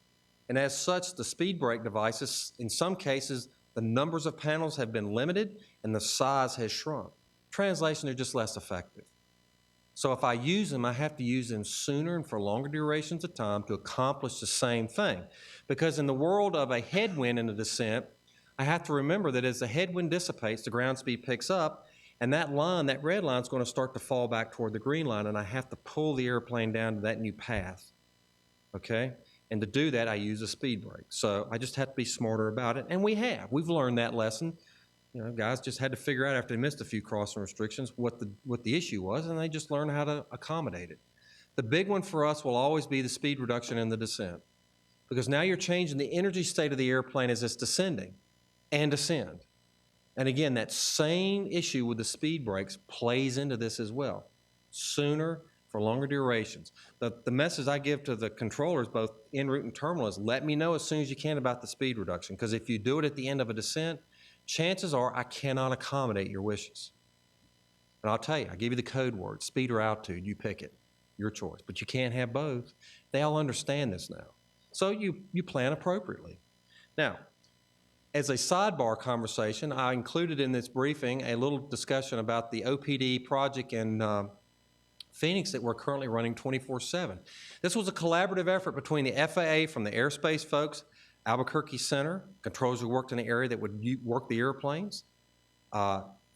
And as such, the speed brake devices, in some cases, the numbers of panels have been limited and the size has shrunk. Translation, they're just less effective. So if I use them, I have to use them sooner and for longer durations of time to accomplish the same thing. Because in the world of a headwind in a descent, I have to remember that as the headwind dissipates, the ground speed picks up, and that line, that red line, is going to start to fall back toward the green line, and I have to pull the airplane down to that new path, okay? And to do that, I use a speed brake. So I just have to be smarter about it, and we have. We've learned that lesson. You know, guys just had to figure out after they missed a few crossing restrictions what the issue was, and they just learned how to accommodate it. The big one for us will always be the speed reduction in the descent, because now you're changing the energy state of the airplane as it's descending and ascend. And again, that same issue with the speed brakes plays into this as well. Sooner for longer durations. The message I give to the controllers, both en route and terminal, is let me know as soon as you can about the speed reduction, because if you do it at the end of a descent, chances are I cannot accommodate your wishes. And I'll tell you, I give you the code word, speed or altitude, you pick it, your choice. But you can't have both. They all understand this now. So you plan appropriately. Now, as a sidebar conversation, I included in this briefing a little discussion about the OPD project in Phoenix that we're currently running 24/7. This was a collaborative effort between the FAA from the airspace folks, Albuquerque Center, controllers who worked in the area that would work the airplanes,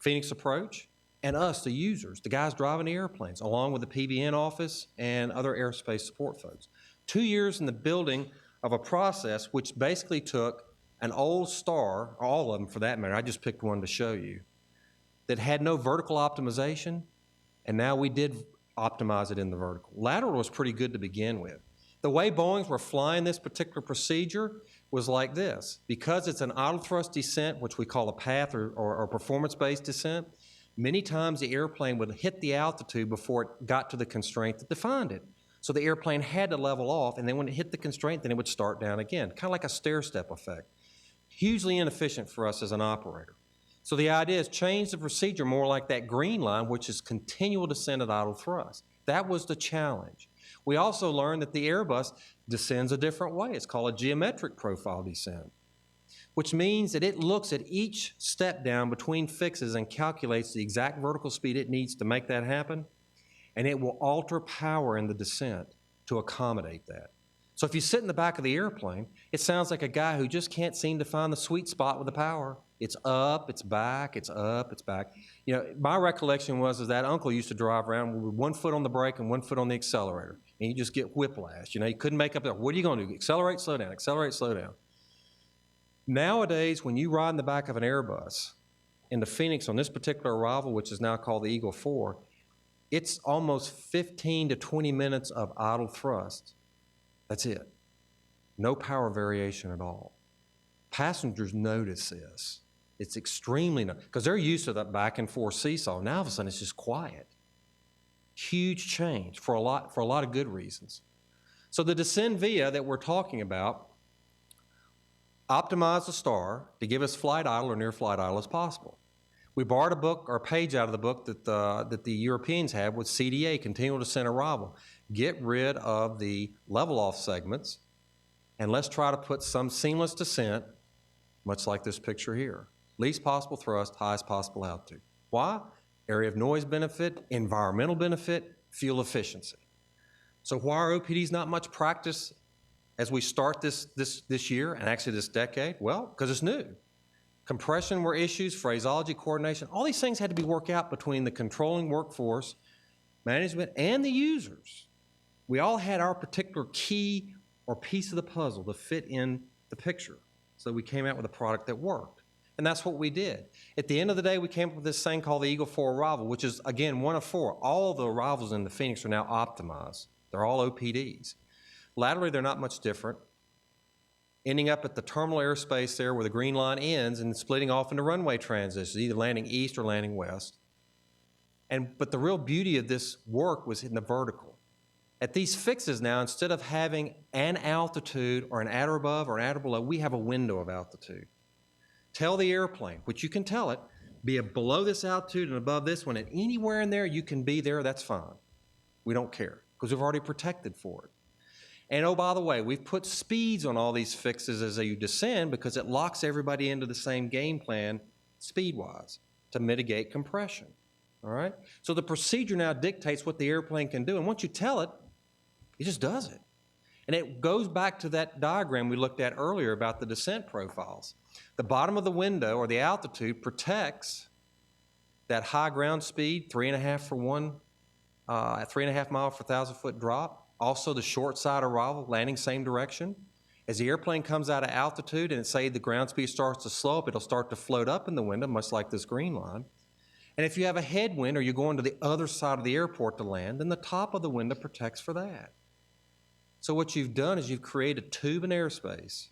Phoenix Approach, and us, the users, the guys driving the airplanes, along with the PBN office and other airspace support folks. 2 years in the building of a process which basically took an old star, all of them for that matter, I just picked one to show you, that had no vertical optimization, and now we did optimize it in the vertical. Lateral was pretty good to begin with. The way Boeings were flying this particular procedure was like this. Because it's an idle thrust descent, which we call a path or performance-based descent, many times the airplane would hit the altitude before it got to the constraint that defined it. So the airplane had to level off, and then when it hit the constraint, then it would start down again, kind of like a stair-step effect. Hugely inefficient for us as an operator. So the idea is change the procedure more like that green line, which is continual descent at idle thrust. That was the challenge. We also learned that the Airbus descends a different way. It's called a geometric profile descent, which means that it looks at each step down between fixes and calculates the exact vertical speed it needs to make that happen. and it will alter power in the descent to accommodate that. So if you sit in the back of the airplane, it sounds like a guy who just can't seem to find the sweet spot with the power. It's up, it's back, it's up, it's back. You know, my recollection was that uncle used to drive around with one foot on the brake and one foot on the accelerator, and you just get whiplash. You know, you couldn't make up, what are you going to do? Accelerate, slow down, accelerate, slow down. Nowadays, when you ride in the back of an Airbus into Phoenix on this particular arrival, which is now called the Eagle 4, it's almost 15 to 20 minutes of idle thrust. That's it. No power variation at all. Passengers notice this. It's extremely, because they're used to that back and forth seesaw. Now all of a sudden it's just quiet. Huge change for a lot of good reasons. So the descend via that we're talking about optimized the star to give us flight idle or near flight idle as possible. We borrowed a book or a page out of the book that the Europeans have with CDA, continual descent arrival. Get rid of the level off segments, and let's try to put some seamless descent, much like this picture here. Least possible thrust, highest possible altitude. Why? Area of noise benefit, environmental benefit, fuel efficiency. So why are OPDs not much practice as we start this year and actually this decade? Well, because it's new. Compression were issues, phraseology, coordination, all these things had to be worked out between the controlling workforce, management, and the users. We all had our particular key or piece of the puzzle to fit in the picture. So we came out with a product that worked. And that's what we did. At the end of the day, we came up with this thing called the Eagle 4 arrival, which is, again, one of four. All the arrivals in the Phoenix are now optimized. They're all OPDs. Laterally, they're not much different, ending up at the terminal airspace there where the green line ends and splitting off into runway transitions, either landing east or landing west. But the real beauty of this work was in the vertical. At these fixes now, instead of having an altitude or an at or above or an at or below, we have a window of altitude. Tell the airplane, which you can tell it, be below this altitude and above this one, and anywhere in there you can be there, that's fine. We don't care, because we've already protected for it. And oh, by the way, we've put speeds on all these fixes as you descend because it locks everybody into the same game plan speed-wise to mitigate compression, all right? So the procedure now dictates what the airplane can do, and once you tell it, it just does it. And it goes back to that diagram we looked at earlier about the descent profiles. The bottom of the window, or the altitude, protects that high ground speed, 3.5 for one, at 3.5 miles per 1,000-foot drop. Also the short side arrival, landing same direction. As the airplane comes out of altitude and say the ground speed starts to slow up, it'll start to float up in the window, much like this green line. And if you have a headwind or you're going to the other side of the airport to land, then the top of the window protects for that. So what you've done is you've created a tube in airspace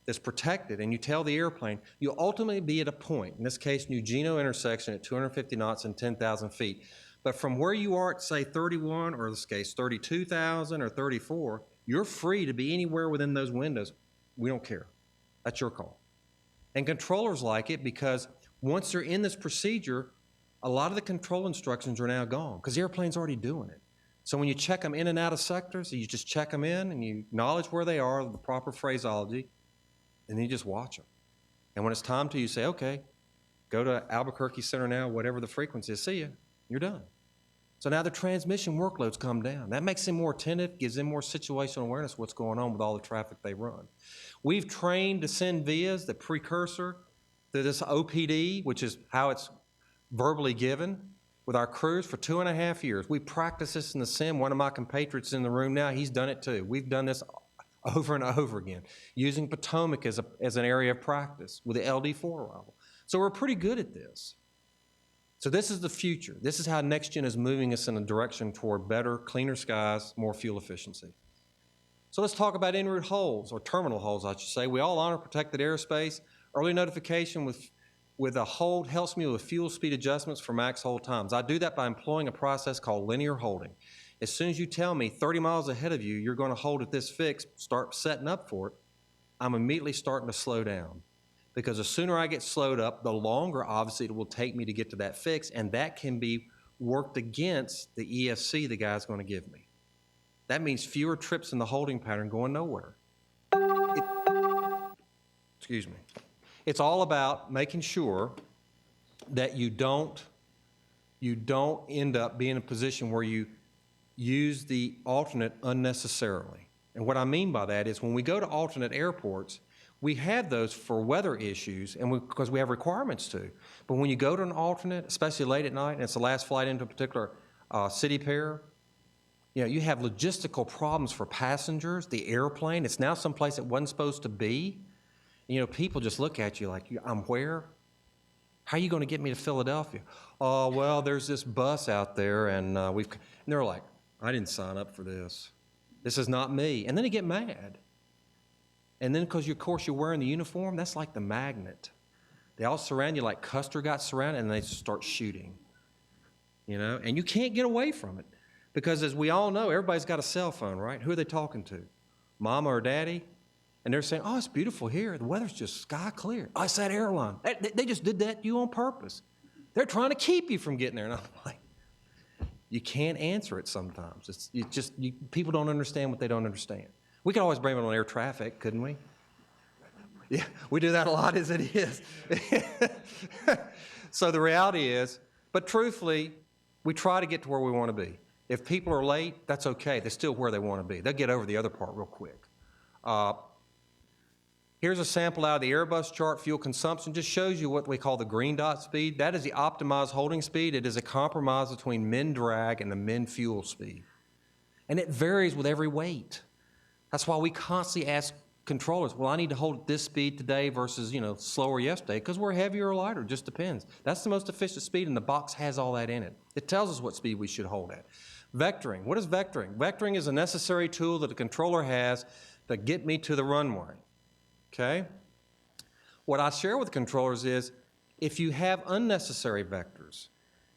that's protected, and you tell the airplane, you'll ultimately be at a point, in this case, New Geno intersection at 250 knots and 10,000 feet. But from where you are at, say, 31, or in this case, 32,000 or 34, you're free to be anywhere within those windows. We don't care. That's your call. And controllers like it because once they're in this procedure, a lot of the control instructions are now gone because the airplane's already doing it. So when you check them in and out of sectors, you just check them in and you acknowledge where they are, the proper phraseology, and then you just watch them. And when it's time to, you say, okay, go to Albuquerque Center now, whatever the frequency is, see you, you're done. So now the transmission workloads come down. That makes them more attentive, gives them more situational awareness of what's going on with all the traffic they run. We've trained descend vias, the precursor to this OPD, which is how it's verbally given, with our crews for 2.5 years. We practice this in the sim. One of my compatriots in the room now, he's done it too. We've done this over and over again, using Potomac as an area of practice with the LD4 arrival. So we're pretty good at this. So this is the future. This is how NextGen is moving us in a direction toward better, cleaner skies, more fuel efficiency. So let's talk about en route holes, or terminal holes, I should say. We all honor protected airspace. Early notification with a hold helps me with fuel speed adjustments for max hold times. I do that by employing a process called linear holding. As soon as you tell me 30 miles ahead of you, you're going to hold at this fix, start setting up for it, I'm immediately starting to slow down. Because the sooner I get slowed up, the longer, obviously, it will take me to get to that fix, and that can be worked against the ESC the guy's going to give me. That means fewer trips in the holding pattern going nowhere. Excuse me. It's all about making sure that you don't you don't end up being in a position where you use the alternate unnecessarily. And what I mean by that is when we go to alternate airports, we have those for weather issues and because we have requirements to. But when you go to an alternate, especially late at night, and it's the last flight into a particular city pair, you know, you have logistical problems for passengers, the airplane. It's now someplace it wasn't supposed to be. You know, people just look at you like, I'm where? How are you going to get me to Philadelphia? Oh, well, there's this bus out there, and and they're like, I didn't sign up for this. This is not me. And then they get mad. And then because, of course, you're wearing the uniform, that's like the magnet. They all surround you like Custer got surrounded, and they start shooting. You know, and you can't get away from it. Because as we all know, everybody's got a cell phone, right? Who are they talking to? Mama or daddy? And they're saying, oh, it's beautiful here. The weather's just sky clear. Oh, it's that airline. They just did that to you on purpose. They're trying to keep you from getting there. And I'm like, you can't answer it sometimes. People don't understand what they don't understand. We could always blame it on air traffic, couldn't we? Yeah, we do that a lot as it is. So the reality is, but truthfully, we try to get to where we want to be. If people are late, that's okay. They're still where they want to be. They'll get over the other part real quick. Here's a sample out of the Airbus chart. Fuel consumption just shows you what we call the green dot speed. That is the optimized holding speed. It is a compromise between min drag and the min fuel speed. And it varies with every weight. That's why we constantly ask controllers, well, I need to hold at this speed today versus, you know, slower yesterday, because we're heavier or lighter, just depends. That's the most efficient speed, and the box has all that in it. It tells us what speed we should hold at. Vectoring. What is vectoring? Vectoring is a necessary tool that the controller has to get me to the runway. Okay? What I share with controllers is if you have unnecessary vectors,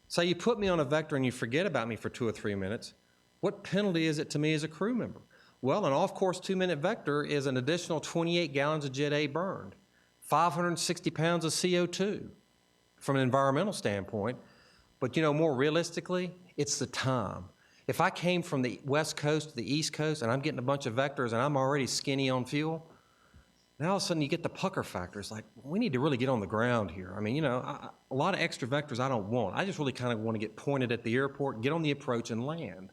say you put me on a vector and you forget about me for 2 or 3 minutes, what penalty is it to me as a crew member? Well, an off-course 2-minute vector is an additional 28 gallons of Jet A burned, 560 pounds of CO2 from an environmental standpoint. But, you know, more realistically, it's the time. If I came from the West Coast to the East Coast and I'm getting a bunch of vectors and I'm already skinny on fuel, now all of a sudden you get the pucker factor. It's like, we need to really get on the ground here. I mean, you know, a lot of extra vectors I don't want. I just really kind of want to get pointed at the airport, get on the approach, and land.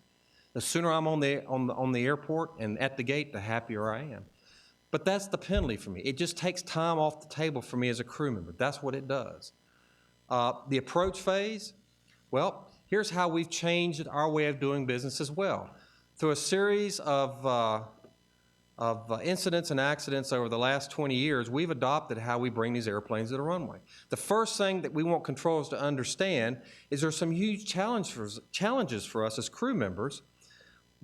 The sooner I'm on the airport and at the gate, the happier I am. But that's the penalty for me. It just takes time off the table for me as a crew member. That's what it does. The approach phase, well, here's how we've changed our way of doing business as well. Through a series of incidents and accidents over the last 20 years, we've adopted how we bring these airplanes to the runway. The first thing that we want controllers to understand is there's some huge challenges for us as crew members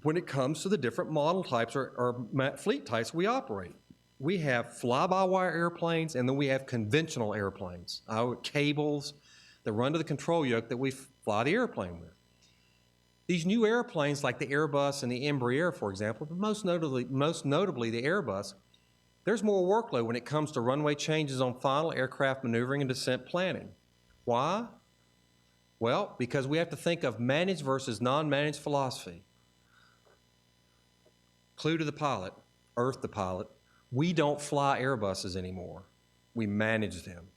when it comes to the different model types or fleet types we operate. We have fly-by-wire airplanes, and then we have conventional airplanes, cables that run to the control yoke that we fly the airplane with. These new airplanes like the Airbus and the Embraer, for example, but most notably the Airbus, there's more workload when it comes to runway changes on final aircraft maneuvering and descent planning. Why? Well, because we have to think of managed versus non-managed philosophy. Clue to the pilot, Earth the pilot, we don't fly Airbuses anymore. We manage them.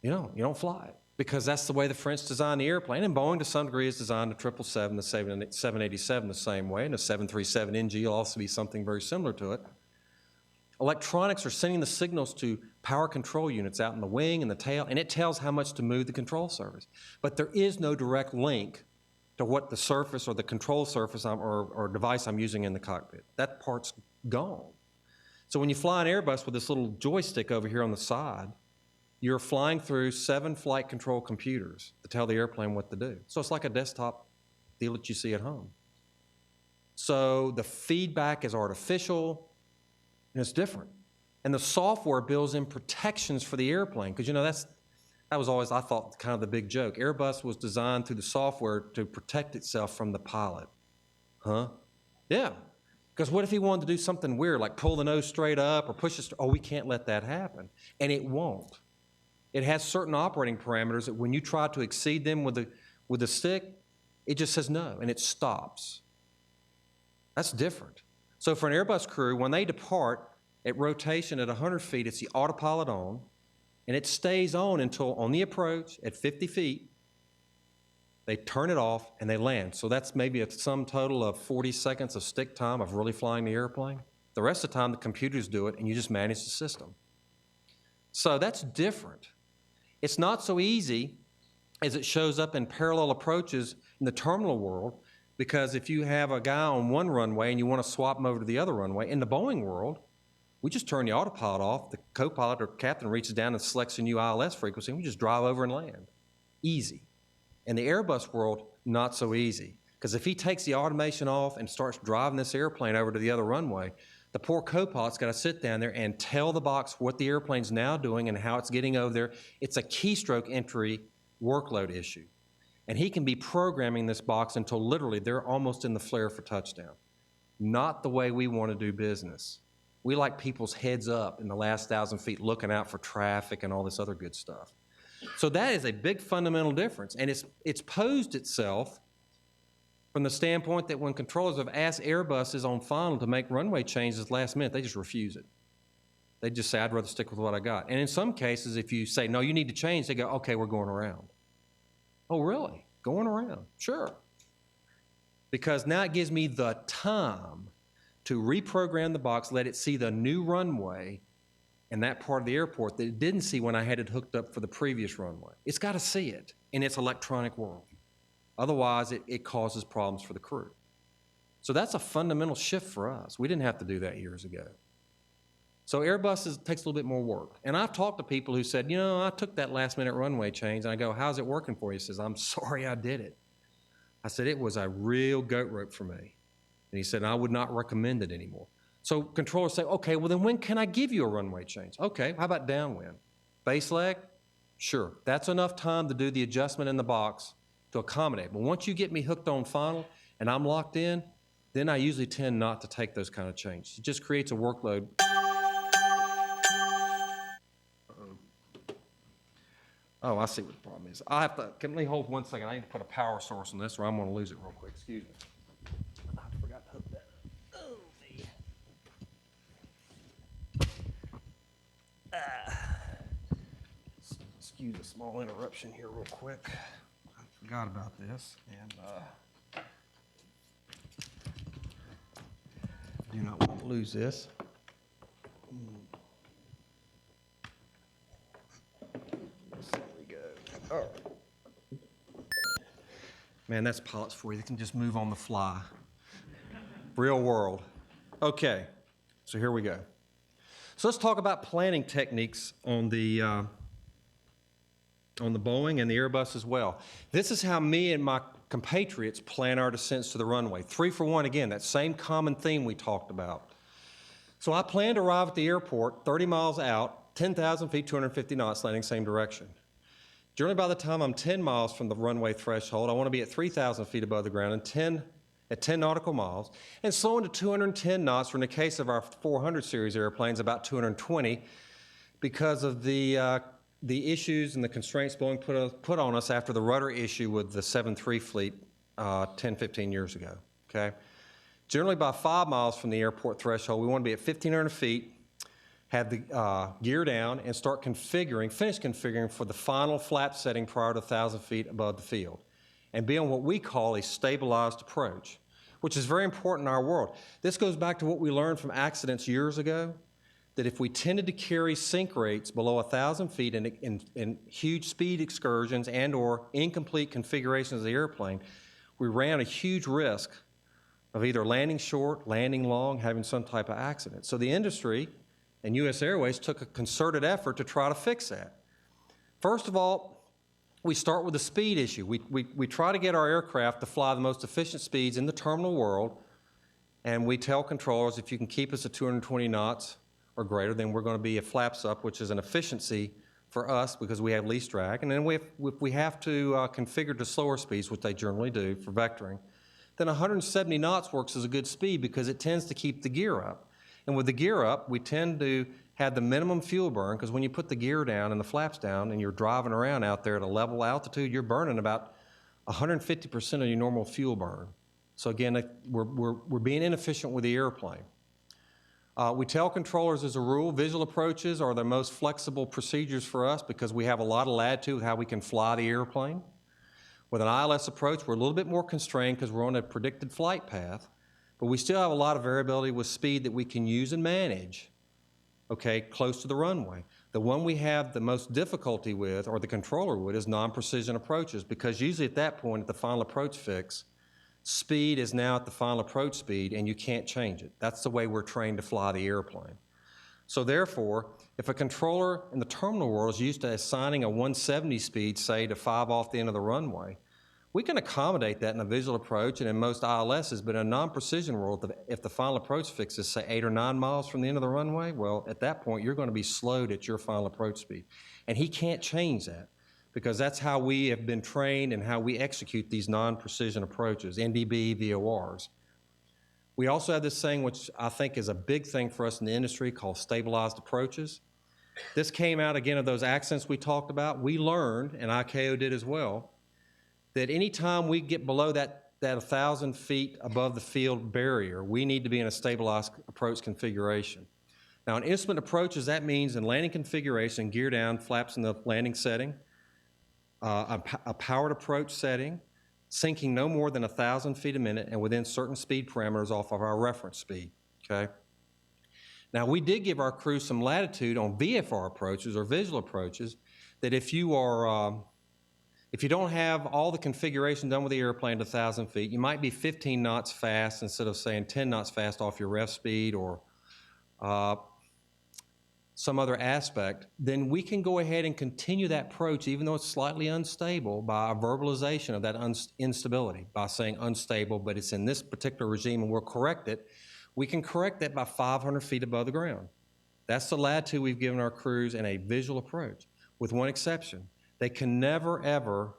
You don't fly it. Because that's the way the French designed the airplane, and Boeing to some degree has designed the 777, the 787 the same way, and the 737NG will also be something very similar to it. Electronics are sending the signals to power control units out in the wing and the tail, and it tells how much to move the control surface. But there is no direct link to what the surface or the control surface or device I'm using in the cockpit. That part's gone. So when you fly an Airbus with this little joystick over here on the side, you're flying through 7 flight control computers to tell the airplane what to do. So it's like a desktop deal that you see at home. So the feedback is artificial, and it's different. And the software builds in protections for the airplane, because, you know, that was always, I thought, kind of the big joke. Airbus was designed through the software to protect itself from the pilot. Huh? Yeah. Because what if he wanted to do something weird, like pull the nose straight up or push it? Oh, we can't let that happen. And it won't. It has certain operating parameters that when you try to exceed them with the stick, it just says no, and it stops. That's different. So for an Airbus crew, when they depart at rotation at 100 feet, it's the autopilot on, and it stays on until on the approach at 50 feet, They turn it off and they land. So that's maybe a sum total of 40 seconds of stick time of really flying the airplane. The rest of the time, the computers do it, and you just manage the system. So that's different. It's not so easy as it shows up in parallel approaches in the terminal world, because if you have a guy on one runway and you want to swap him over to the other runway, in the Boeing world, we just turn the autopilot off, the co-pilot or captain reaches down and selects a new ILS frequency, and we just drive over and land. Easy. In the Airbus world, not so easy, because if he takes the automation off and starts driving this airplane over to the other runway, the poor co-pilot's got to sit down there and tell the box what the airplane's now doing and how it's getting over there. It's a keystroke entry workload issue. And he can be programming this box until literally they're almost in the flare for touchdown. Not the way we want to do business. We like people's heads up in the last 1,000 feet looking out for traffic and all this other good stuff. So that is a big fundamental difference. And it's posed itself from the standpoint that when controllers have asked Airbuses on final to make runway changes last minute, they just refuse it. They just say, I'd rather stick with what I got. And in some cases, if you say, no, you need to change, they go, okay, we're going around. Oh, really? Going around? Sure. Because now it gives me the time to reprogram the box, let it see the new runway in that part of the airport that it didn't see when I had it hooked up for the previous runway. It's got to see it in its electronic world. Otherwise, it causes problems for the crew. So that's a fundamental shift for us. We didn't have to do that years ago. So Airbus takes a little bit more work. And I've talked to people who said, you know, I took that last-minute runway change, and I go, how's it working for you? He says, I'm sorry I did it. I said, it was a real goat rope for me. And he said, I would not recommend it anymore. So controllers say, okay, well, then when can I give you a runway change? Okay, how about downwind? Base leg? Sure. That's enough time to do the adjustment in the box to accommodate. But once you get me hooked on final and I'm locked in, then I usually tend not to take those kind of changes. It just creates a workload. Oh, I see what the problem is. I have to, can we hold 1 second? I need to put a power source on this or I'm going to lose it real quick. Excuse me. I forgot to hook that up. Excuse a small interruption here real quick. I forgot about this, and do not want to lose this. There we go. All right. Man, that's pilots for you. They can just move on the fly. Real world. Okay, so here we go. So let's talk about planning techniques on the Boeing and the Airbus as well. This is how me and my compatriots plan our descents to the runway. 3 for 1 again, that same common theme we talked about. So I plan to arrive at the airport 30 miles out, 10,000 feet, 250 knots, landing same direction. Generally by the time I'm 10 miles from the runway threshold, I want to be at 3,000 feet above the ground and at 10 nautical miles, and slowing to 210 knots, or in the case of our 400 series airplanes, about 220, because of the issues and the constraints Boeing put on us after the rudder issue with the 7-3 fleet 10, 15 years ago, okay? Generally by 5 miles from the airport threshold, we want to be at 1,500 feet, have the gear down, and finish configuring for the final flap setting prior to 1,000 feet above the field, and be on what we call a stabilized approach, which is very important in our world. This goes back to what we learned from accidents years ago, that if we tended to carry sink rates below 1,000 feet in huge speed excursions and or incomplete configurations of the airplane, we ran a huge risk of either landing short, landing long, having some type of accident. So the industry and U.S. Airways took a concerted effort to try to fix that. First of all, we start with the speed issue. We try to get our aircraft to fly the most efficient speeds in the terminal world, and we tell controllers if you can keep us at 220 knots or greater, then we're going to be at flaps up, which is an efficiency for us because we have least drag. And then if we have to configure to slower speeds, which they generally do for vectoring, then 170 knots works as a good speed because it tends to keep the gear up. And with the gear up, we tend to have the minimum fuel burn, because when you put the gear down and the flaps down and you're driving around out there at a level altitude, you're burning about 150% of your normal fuel burn. So again, we're being inefficient with the airplane. We tell controllers as a rule, visual approaches are the most flexible procedures for us because we have a lot of latitude with how we can fly the airplane. With an ILS approach, we're a little bit more constrained because we're on a predicted flight path, but we still have a lot of variability with speed that we can use and manage, okay, close to the runway. The one we have the most difficulty with, or the controller would, is non-precision approaches, because usually at that point, at the final approach fix, speed is now at the final approach speed and you can't change it. That's the way we're trained to fly the airplane. So therefore, if a controller in the terminal world is used to assigning a 170 speed, say, to 5 off the end of the runway, we can accommodate that in a visual approach and in most ILSs, but in a non-precision world, if the final approach fix is, say, 8 or 9 miles from the end of the runway, well, at that point, you're going to be slowed at your final approach speed. And he can't change that, because that's how we have been trained and how we execute these non-precision approaches, NDB, VORs. We also have this thing, which I think is a big thing for us in the industry, called stabilized approaches. This came out, again, of those accents we talked about. We learned, and ICAO did as well, that anytime we get below that 1,000 feet above the field barrier, we need to be in a stabilized approach configuration. Now, in instrument approaches, that means in landing configuration, gear down, flaps in the landing setting, a powered approach setting, sinking no more than 1,000 feet a minute and within certain speed parameters off of our reference speed, okay? Now, we did give our crew some latitude on VFR approaches or visual approaches, that if you don't have all the configuration done with the airplane to 1,000 feet, you might be 15 knots fast instead of saying 10 knots fast off your ref speed, or some other aspect, then we can go ahead and continue that approach even though it's slightly unstable by a verbalization of that instability, by saying unstable, but it's in this particular regime and we'll correct it. We can correct that by 500 feet above the ground. That's the latitude we've given our crews in a visual approach, with one exception. They can never, ever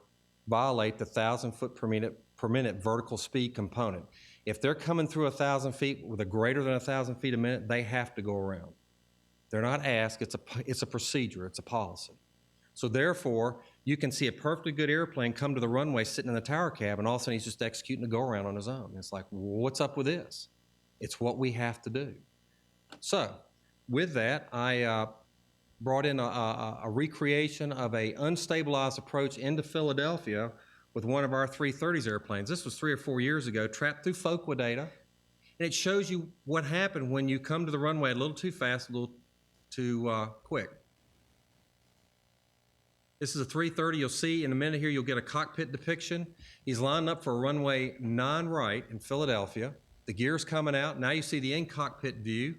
violate the 1,000 foot per minute vertical speed component. If they're coming through 1,000 feet with a greater than 1,000 feet a minute, they have to go around. They're not asked, it's a procedure, it's a policy. So therefore, you can see a perfectly good airplane come to the runway sitting in the tower cab, and all of a sudden he's just executing a go-around on his own. It's like, what's up with this? It's what we have to do. So with that, I brought in a recreation of a unstabilized approach into Philadelphia with one of our 330s airplanes. This was 3 or 4 years ago, trapped through FOQA data. And it shows you what happened when you come to the runway a little too fast, a little too quick. This is a 330. You'll see in a minute here, you'll get a cockpit depiction. He's lined up for a runway 9 right in Philadelphia. The gear's coming out. Now you see the in-cockpit view.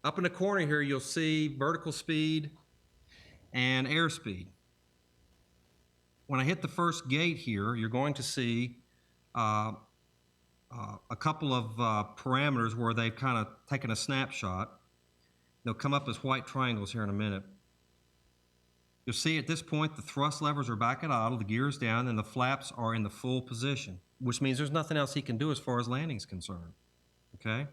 Up in the corner here, you'll see vertical speed and airspeed. When I hit the first gate here, you're going to see a couple of parameters where they've kind of taken a snapshot. They'll come up as white triangles here in a minute. You'll see at this point the thrust levers are back at idle, the gear is down, and the flaps are in the full position, which means there's nothing else he can do as far as landing is concerned, okay?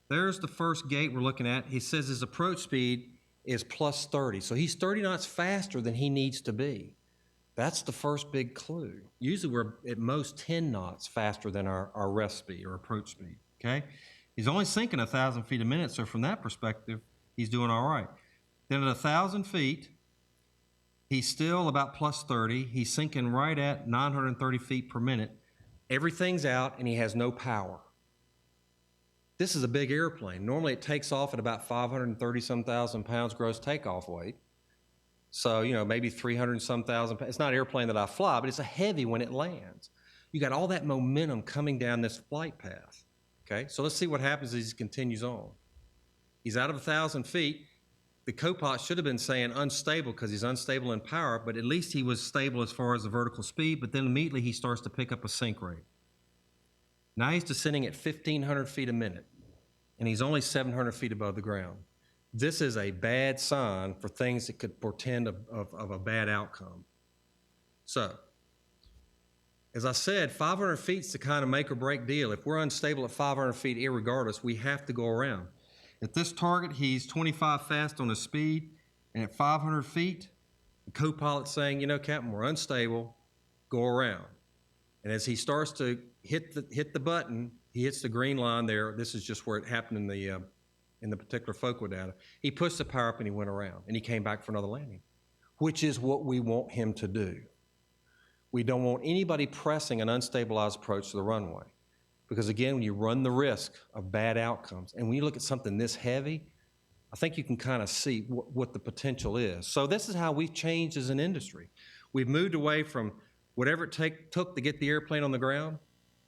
There's the first gate we're looking at. He says his approach speed is plus 30, so he's 30 knots faster than he needs to be. That's the first big clue. Usually we're at most 10 knots faster than our rest speed or approach speed, okay? He's only sinking 1,000 feet a minute, so from that perspective, he's doing all right. Then at 1,000 feet, he's still about plus 30. He's sinking right at 930 feet per minute. Everything's out and he has no power. This is a big airplane. Normally it takes off at about 530-some thousand pounds gross takeoff weight. So, you know, maybe 300-some thousand pounds. It's not an airplane that I fly, but it's a heavy when it lands. You got all that momentum coming down this flight path. Okay, so let's see what happens as he continues on. He's out of 1,000 feet. The co-pilot should have been saying unstable because he's unstable in power, but at least he was stable as far as the vertical speed, but then immediately he starts to pick up a sink rate. Now he's descending at 1,500 feet a minute, and he's only 700 feet above the ground. This is a bad sign for things that could portend of a bad outcome. So, as I said, 500 feet is the kind of make or break deal. If we're unstable at 500 feet, irregardless, we have to go around. At this target, he's 25 fast on his speed, and at 500 feet, the co-pilot's saying, you know, Captain, we're unstable, go around. And as he starts to hit the button, he hits the green line there. This is just where it happened in the particular FOQA data. He pushed the power up and he went around, and he came back for another landing, which is what we want him to do. We don't want anybody pressing an unstabilized approach to the runway. Because again, you run the risk of bad outcomes. And when you look at something this heavy, I think you can kind of see what the potential is. So this is how we've changed as an industry. We've moved away from whatever it took to get the airplane on the ground.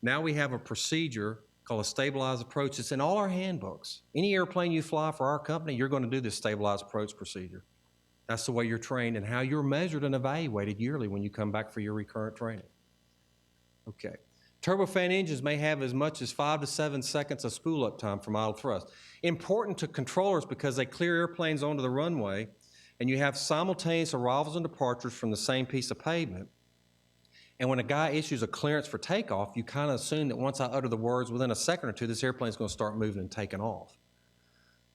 Now we have a procedure called a stabilized approach. It's in all our handbooks. Any airplane you fly for our company, you're going to do this stabilized approach procedure. That's the way you're trained and how you're measured and evaluated yearly when you come back for your recurrent training. Okay. Turbofan engines may have as much as 5 to 7 seconds of spool up time from idle thrust. Important to controllers because they clear airplanes onto the runway and you have simultaneous arrivals and departures from the same piece of pavement. And when a guy issues a clearance for takeoff, you kind of assume that once I utter the words, within a second or two, this airplane's going to start moving and taking off.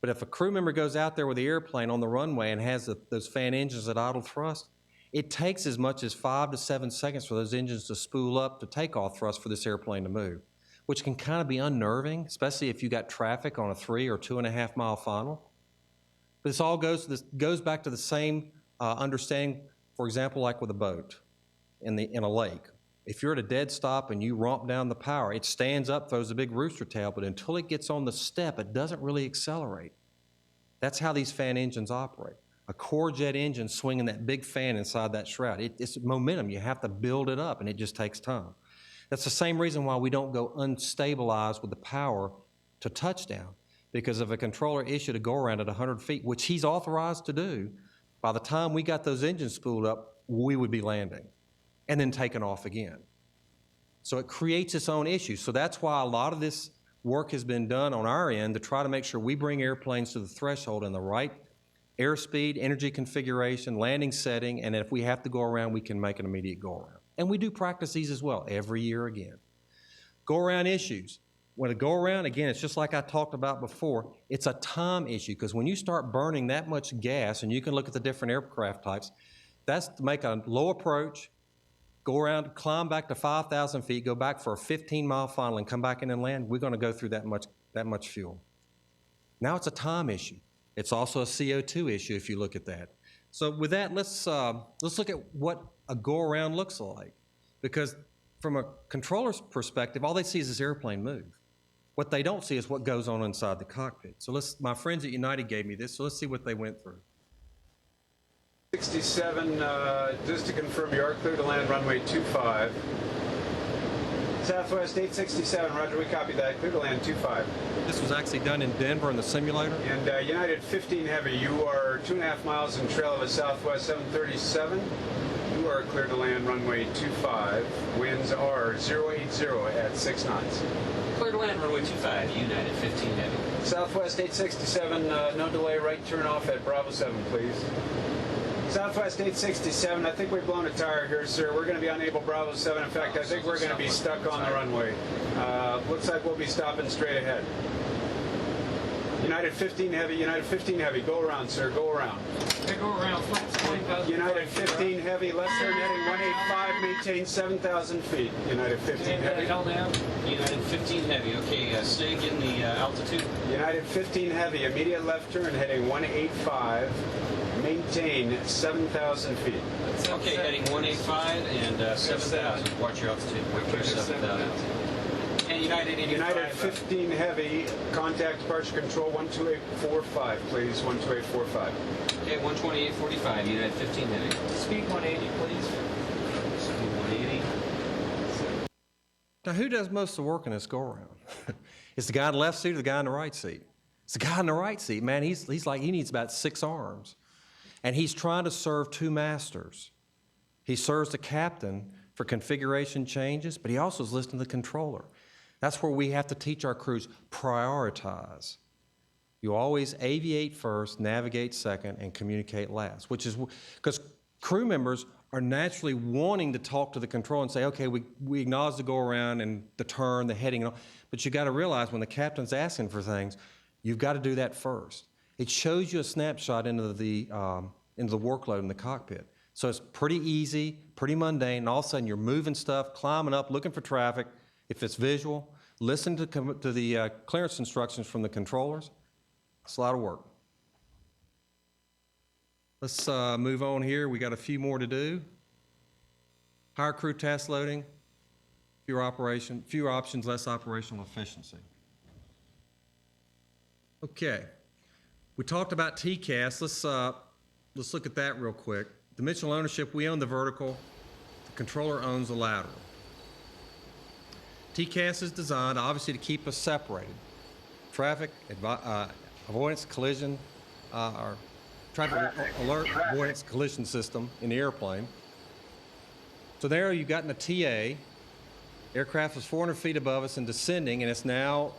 But if a crew member goes out there with the airplane on the runway and has those fan engines at idle thrust, it takes as much as 5 to 7 seconds for those engines to spool up to takeoff thrust for this airplane to move, which can kind of be unnerving, especially if you got traffic on a 3 or 2.5 mile final. But this all goes back to the same understanding, for example, like with a boat in a lake. If you're at a dead stop and you romp down the power, it stands up, throws a big rooster tail, but until it gets on the step, it doesn't really accelerate. That's how these fan engines operate. A core jet engine swinging that big fan inside that shroud. It's momentum. You have to build it up, and it just takes time. That's the same reason why we don't go unstabilized with the power to touchdown, because if a controller issued a go-around at 100 feet, which he's authorized to do, by the time we got those engines spooled up, we would be landing and then taking off again. So it creates its own issues. So that's why a lot of this work has been done on our end to try to make sure we bring airplanes to the threshold in the right airspeed, energy configuration, landing setting, and if we have to go around, we can make an immediate go around. And we do practice these as well every year again. Go around issues. When a go around, again, it's just like I talked about before, it's a time issue because when you start burning that much gas, and you can look at the different aircraft types, that's to make a low approach, go around, climb back to 5,000 feet, go back for a 15-mile final and come back in and land. We're going to go through that much fuel. Now it's a time issue. It's also a CO2 issue if you look at that. So with that, let's look at what a go-around looks like. Because from a controller's perspective, all they see is this airplane move. What they don't see is what goes on inside the cockpit. So my friends at United gave me this, so let's see what they went through. 67, just to confirm, you are clear to land runway 25. Southwest 867, roger, we copy that. Clear to land 25. This was actually done in Denver in the simulator. And United 15 Heavy, you are 2.5 miles in trail of a Southwest 737. You are clear to land runway 25. Winds are 080 at 6 knots. Clear to land runway 25, United 15 Heavy. Southwest 867, no delay, right turn off at Bravo 7, please. Southwest 867, I think we've blown a tire here, sir. We're going to be unable Bravo 7. In fact, I think we're going to be stuck on the runway. Looks like we'll be stopping straight ahead. United 15 Heavy, go around, sir, go around. Okay, go around, flat. United 15 Heavy, left turn heading 185, maintain 7,000 feet. United 15 Heavy. Held down. United 15 Heavy, okay, stay again the altitude. United 15 Heavy, immediate left turn heading 185. Maintain 7,000 feet. Okay, heading 185 and 7,000. Watch your altitude. Watch your 7,000. And United 85. United 15 Heavy, contact departure control 12845, please. 12845. Okay, 128.45. United 15 Heavy. Speed 180, please. Speed 180. Now, who does most of the work in this go-around? It's the guy in the left seat or the guy in the right seat? It's the guy in the right seat. Man, he's like, he needs about 6 arms. And he's trying to serve 2 masters. He serves the captain for configuration changes, but he also is listening to the controller. That's where we have to teach our crews, prioritize. You always aviate first, navigate second, and communicate last, which is because crew members are naturally wanting to talk to the controller and say, okay, we acknowledge the go-around and the turn, the heading, and all, but you got to realize when the captain's asking for things, you've got to do that first. It shows you a snapshot into the workload in the cockpit. So it's pretty easy, pretty mundane, and all of a sudden you're moving stuff, climbing up, looking for traffic. If it's visual, listen to the clearance instructions from the controllers. It's a lot of work. Let's move on here. We got a few more to do. Higher crew task loading, fewer options, less operational efficiency. Okay, we talked about TCAS. Let's look at that real quick. Dimensional ownership, we own the vertical, the controller owns the lateral. TCAS is designed obviously to keep us separated. Traffic, avoidance, collision, or traffic alert, avoidance, collision system in the airplane. So there you've gotten a TA. Aircraft is 400 feet above us and descending, and it's now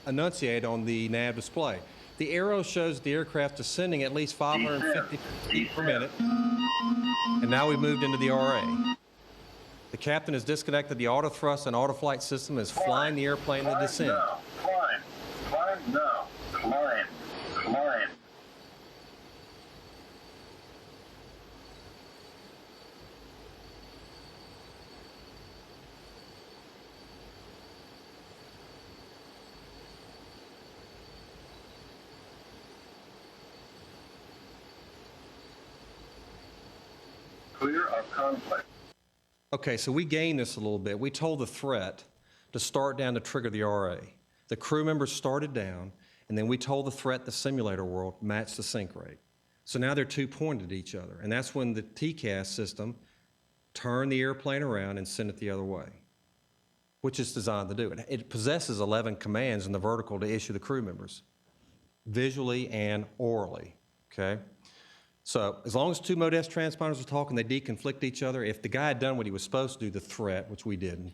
enunciated on the nav display. The arrow shows the aircraft descending at least 550 feet per minute, and now we've moved into the RA. The captain has disconnected the auto thrust and auto flight system and is flying the airplane to descend. Climb now. Climb. Clear of conflict. Okay, so we gained this a little bit. We told the threat to start down to trigger the RA. The crew members started down, and then we told the threat, the simulator world, match the sync rate. So now they're two pointed at each other, and that's when the TCAS system turned the airplane around and sent it the other way, which is designed to do it. It possesses 11 commands in the vertical to issue the crew members, visually and orally, okay? So as long as two Mode S transponders are talking, they deconflict each other. If the guy had done what he was supposed to do, the threat, which we didn't,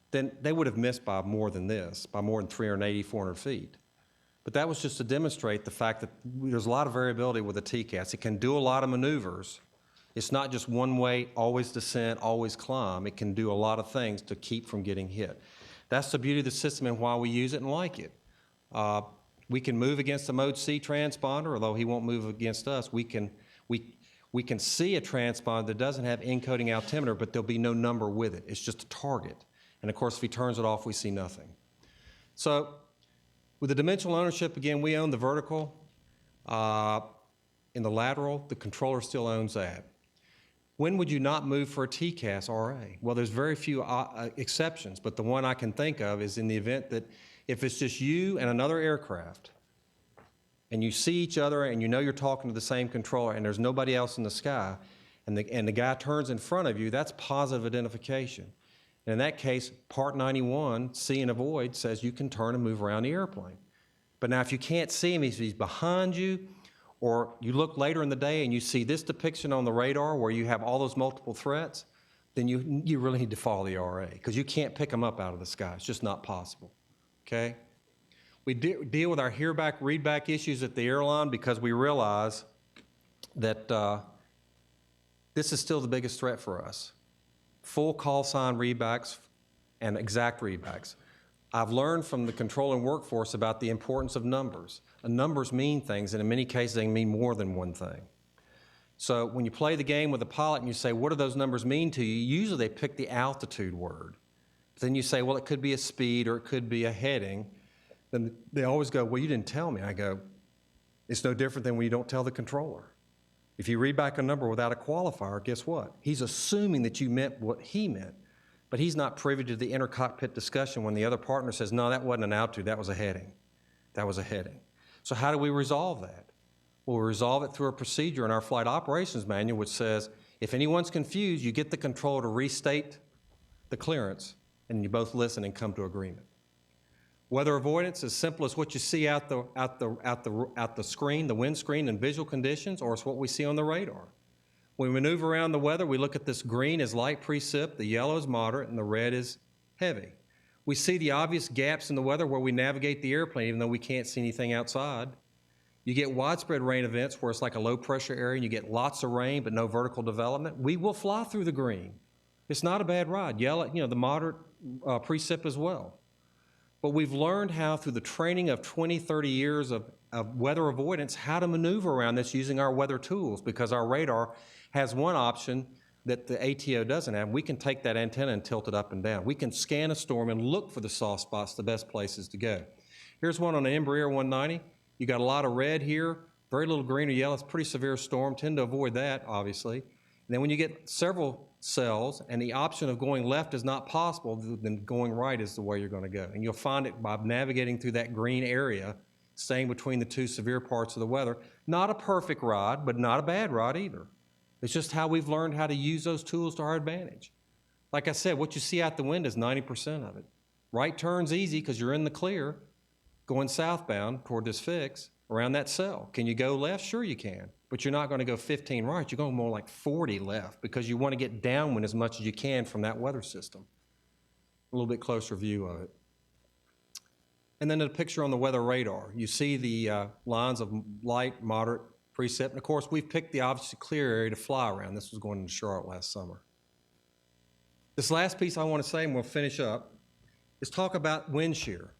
then they would have missed by more than this, by more than 380, 400 feet. But that was just to demonstrate the fact that there's a lot of variability with the TCAS. It can do a lot of maneuvers. It's not just one way, always descent, always climb. It can do a lot of things to keep from getting hit. That's the beauty of the system and why we use it and like it. We can move against a Mode C transponder, although he won't move against us. We can see a transponder that doesn't have encoding altimeter, but there'll be no number with it. It's just a target. And of course, if he turns it off, we see nothing. So with the dimensional ownership, again, we own the vertical. In the lateral, the controller still owns that. When would you not move for a TCAS RA? Well, there's very few exceptions, but the one I can think of is in the event that if it's just you and another aircraft, and you see each other and you know you're talking to the same controller and there's nobody else in the sky, and the guy turns in front of you, that's positive identification. And in that case, Part 91, see and avoid, says you can turn and move around the airplane. But now if you can't see him, if he's behind you, or you look later in the day and you see this depiction on the radar where you have all those multiple threats, then you really need to follow the RA, because you can't pick them up out of the sky. It's just not possible, okay? We deal with our hear-back, read-back issues at the airline because we realize that this is still the biggest threat for us. Full call sign readbacks and exact readbacks. I've learned from the controlling workforce about the importance of numbers. Numbers mean things, and in many cases they mean more than one thing. So when you play the game with a pilot and you say, what do those numbers mean to you? Usually they pick the altitude word. But then you say, well, it could be a speed or it could be a heading. Then they always go, well, you didn't tell me. I go, it's no different than when you don't tell the controller. If you read back a number without a qualifier, guess what? He's assuming that you meant what he meant, but he's not privy to the inter-cockpit discussion when the other partner says, no, that wasn't an altitude, that was a heading. That was a heading. So how do we resolve that? Well, we resolve it through a procedure in our flight operations manual which says, if anyone's confused, you get the controller to restate the clearance, and you both listen and come to agreement. Weather avoidance is simple as what you see out the screen, the windscreen and visual conditions, or it's what we see on the radar. When we maneuver around the weather, we look at this green as light precip, the yellow is moderate, and the red is heavy. We see the obvious gaps in the weather where we navigate the airplane even though we can't see anything outside. You get widespread rain events where it's like a low pressure area and you get lots of rain but no vertical development. We will fly through the green. It's not a bad ride. Yellow, the moderate precip as well. But we've learned how, through the training of 20, 30 years of weather avoidance, how to maneuver around this using our weather tools, because our radar has one option that the ATO doesn't have. We can take that antenna and tilt it up and down. We can scan a storm and look for the soft spots, the best places to go. Here's one on an Embraer 190. You got a lot of red here, very little green or yellow. It's a pretty severe storm. Tend to avoid that, obviously. And then when you get several cells, and the option of going left is not possible, then going right is the way you're going to go. And you'll find it by navigating through that green area, staying between the two severe parts of the weather. Not a perfect ride, but not a bad ride either. It's just how we've learned how to use those tools to our advantage. Like I said, what you see out the window is 90% of it. Right turn's easy because you're in the clear, going southbound toward this fix around that cell. Can you go left? Sure you can. But you're not going to go 15 right. You're going more like 40 left because you want to get downwind as much as you can from that weather system. A little bit closer view of it. And then a picture on the weather radar. You see the lines of light, moderate, precip. And of course, we've picked the obviously clear area to fly around. This was going into Charlotte last summer. This last piece I want to say, and we'll finish up, is talk about wind shear.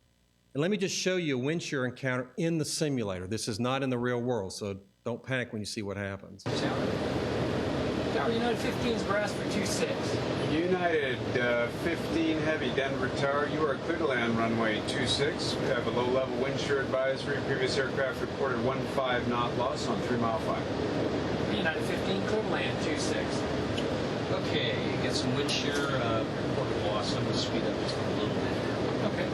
And let me just show you a wind shear encounter in the simulator. This is not in the real world, so don't panic when you see what happens. Tower United 15's brass for 26. United 15 Heavy Denver Tower, you are clear to land runway 26. We have a low-level wind shear advisory. Previous aircraft reported 15 knot loss on 3 mile 5. United 15 clear to land 26. Okay, get some wind shear report loss. I'm going to speed up just a little bit here. Okay.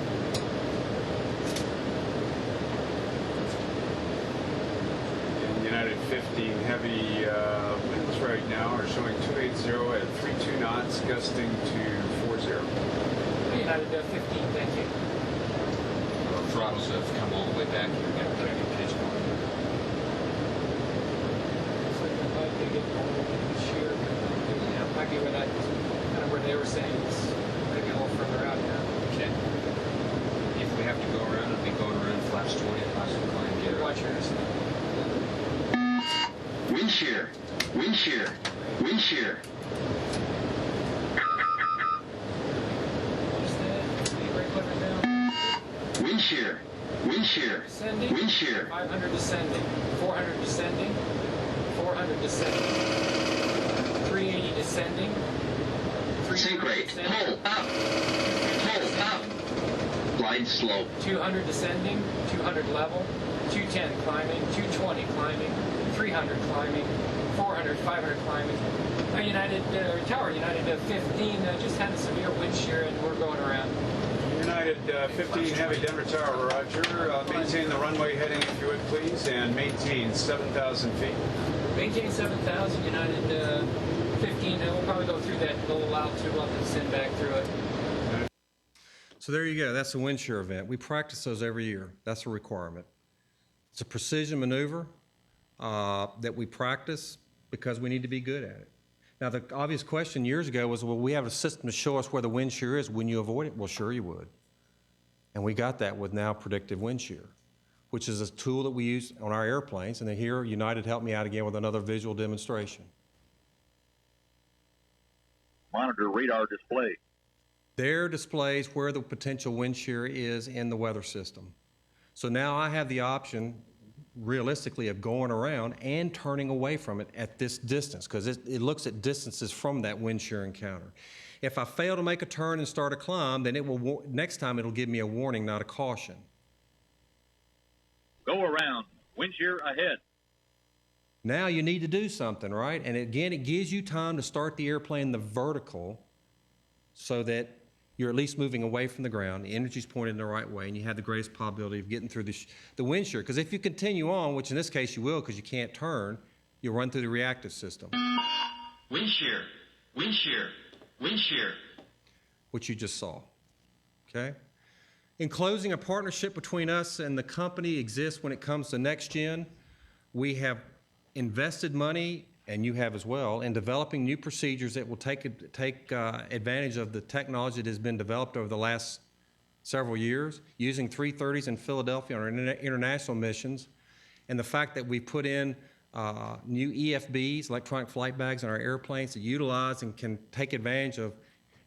And United 15 Heavy winds right now are showing 280 at 32 knots, gusting to 40. United 15, thank you. Our throttles have come all the way back here. Got a pretty good pitch going. Looks like we might be getting a little bit sheer. Yeah, might be where that, kind of where they were saying it's maybe a little further out now. Okay. If we have to go around, it'll be going around flaps 20, possibly climb gear. Watch yours. Wind shear, wind shear, wind shear. Wind shear, wind shear, Descending. wind shear. 500 descending. 400 descending. 400 descending. 380 descending. Sink rate, pull up, pull up. Glide slope. 200 descending. 200 level. 210 climbing. 220 climbing. 300 climbing. 400, 500 climbing. United Tower United 15 just had a severe wind shear and we're going around. United 15 Heavy Denver Tower, roger. Maintain the runway heading if you would please, and maintain 7,000 feet. Maintain 7,000, United 15. We'll probably go through that little altitude. We'll have to descend back through it. So there you go. That's a wind shear event. We practice those every year. That's a requirement. It's a precision maneuver that we practice because we need to be good at it. Now, the obvious question years ago was, well, we have a system to show us where the wind shear is. Wouldn't you avoid it? Well, sure you would. And we got that with now predictive wind shear, which is a tool that we use on our airplanes. And then here, United helped me out again with another visual demonstration. Monitor radar display. There displays where the potential wind shear is in the weather system. So now I have the option, realistically, of going around and turning away from it at this distance, because it looks at distances from that wind shear encounter. If I fail to make a turn and start a climb, then it will next time it'll give me a warning, not a caution. Go around. Wind shear ahead. Now you need to do something, right? And again, it gives you time to start the airplane the vertical so that you're at least moving away from the ground, the energy's pointed in the right way, and you have the greatest probability of getting through the wind shear. Because if you continue on, which in this case you will because you can't turn, you'll run through the reactive system. Wind shear, wind shear, wind shear. Which you just saw, okay? In closing, a partnership between us and the company exists when it comes to next gen. We have invested money, and you have as well, in developing new procedures that will take advantage of the technology that has been developed over the last several years, using 330s in Philadelphia on our international missions, and the fact that we put in new EFBs, electronic flight bags, in our airplanes that utilize and can take advantage of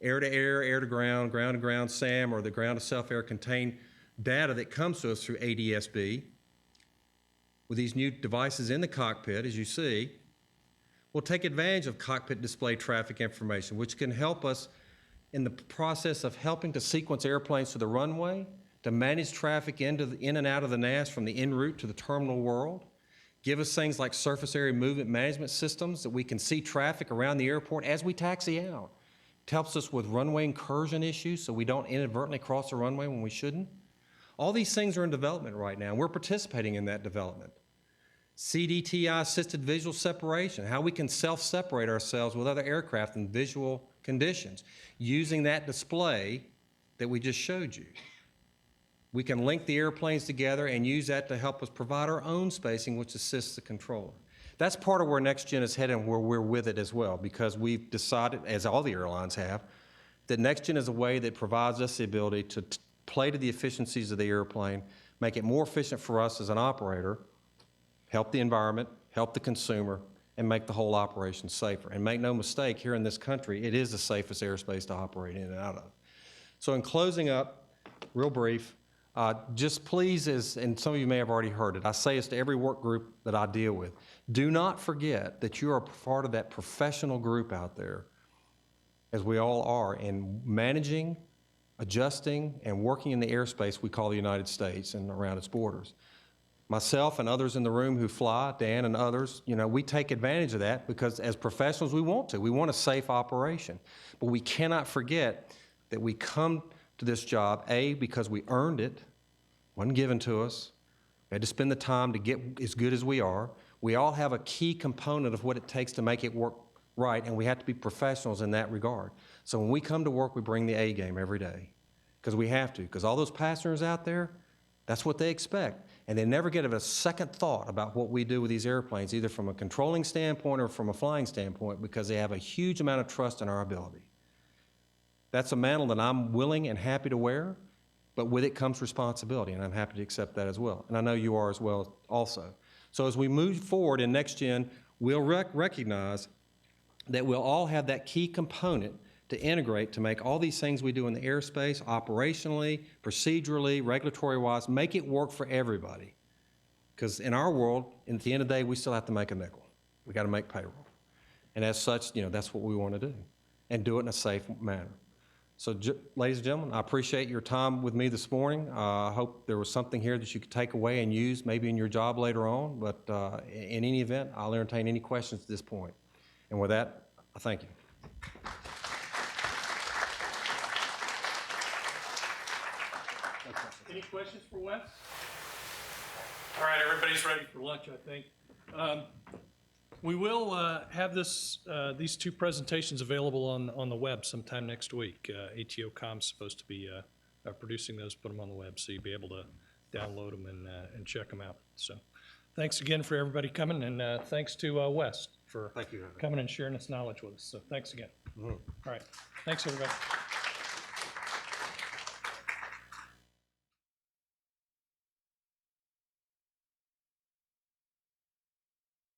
air-to-air, air-to-ground, ground-to-ground SAM, or the ground-to-self-air contained data that comes to us through ADSB. With these new devices in the cockpit, as you see, we'll take advantage of cockpit display traffic information, which can help us in the process of helping to sequence airplanes to the runway, to manage traffic in and out of the NAS from the en route to the terminal world, give us things like surface area movement management systems that we can see traffic around the airport as we taxi out. It helps us with runway incursion issues so we don't inadvertently cross the runway when we shouldn't. All these things are in development right now, and we're participating in that development. CDTI, assisted visual separation, how we can self-separate ourselves with other aircraft in visual conditions using that display that we just showed you. We can link the airplanes together and use that to help us provide our own spacing, which assists the controller. That's part of where NextGen is headed and where we're with it as well, because we've decided, as all the airlines have, that NextGen is a way that provides us the ability to play to the efficiencies of the airplane, make it more efficient for us as an operator, help the environment, help the consumer, and make the whole operation safer. And make no mistake, here in this country, it is the safest airspace to operate in and out of. So in closing up, real brief, just please, and some of you may have already heard it, I say this to every work group that I deal with, do not forget that you are part of that professional group out there, as we all are, in managing, adjusting, and working in the airspace we call the United States and around its borders. Myself and others in the room who fly, Dan and others, we take advantage of that because as professionals we want to. We want a safe operation. But we cannot forget that we come to this job, A, because we earned it, wasn't given to us. We had to spend the time to get as good as we are. We all have a key component of what it takes to make it work right, and we have to be professionals in that regard. So when we come to work, we bring the A game every day because we have to, because all those passengers out there, that's what they expect. And they never get a second thought about what we do with these airplanes, either from a controlling standpoint or from a flying standpoint, because they have a huge amount of trust in our ability. That's a mantle that I'm willing and happy to wear, but with it comes responsibility, and I'm happy to accept that as well. And I know you are as well also. So as we move forward in NextGen, we'll recognize that we'll all have that key component to integrate to make all these things we do in the airspace, operationally, procedurally, regulatory-wise, make it work for everybody. Because in our world, at the end of the day, we still have to make a nickel. We got to make payroll. And as such, that's what we want to do, and do it in a safe manner. So, ladies and gentlemen, I appreciate your time with me this morning. I hope there was something here that you could take away and use maybe in your job later on. But in any event, I'll entertain any questions at this point. And with that, I thank you. Any questions for Wes? All right, everybody's ready for lunch, I think. We will have these two presentations available on the web sometime next week. ATOCom's supposed to be producing those, put them on the web, so you'll be able to download them and check them out. So thanks again for everybody coming, and thanks to Wes for coming and sharing this knowledge with us. So thanks again. All right, thanks everybody.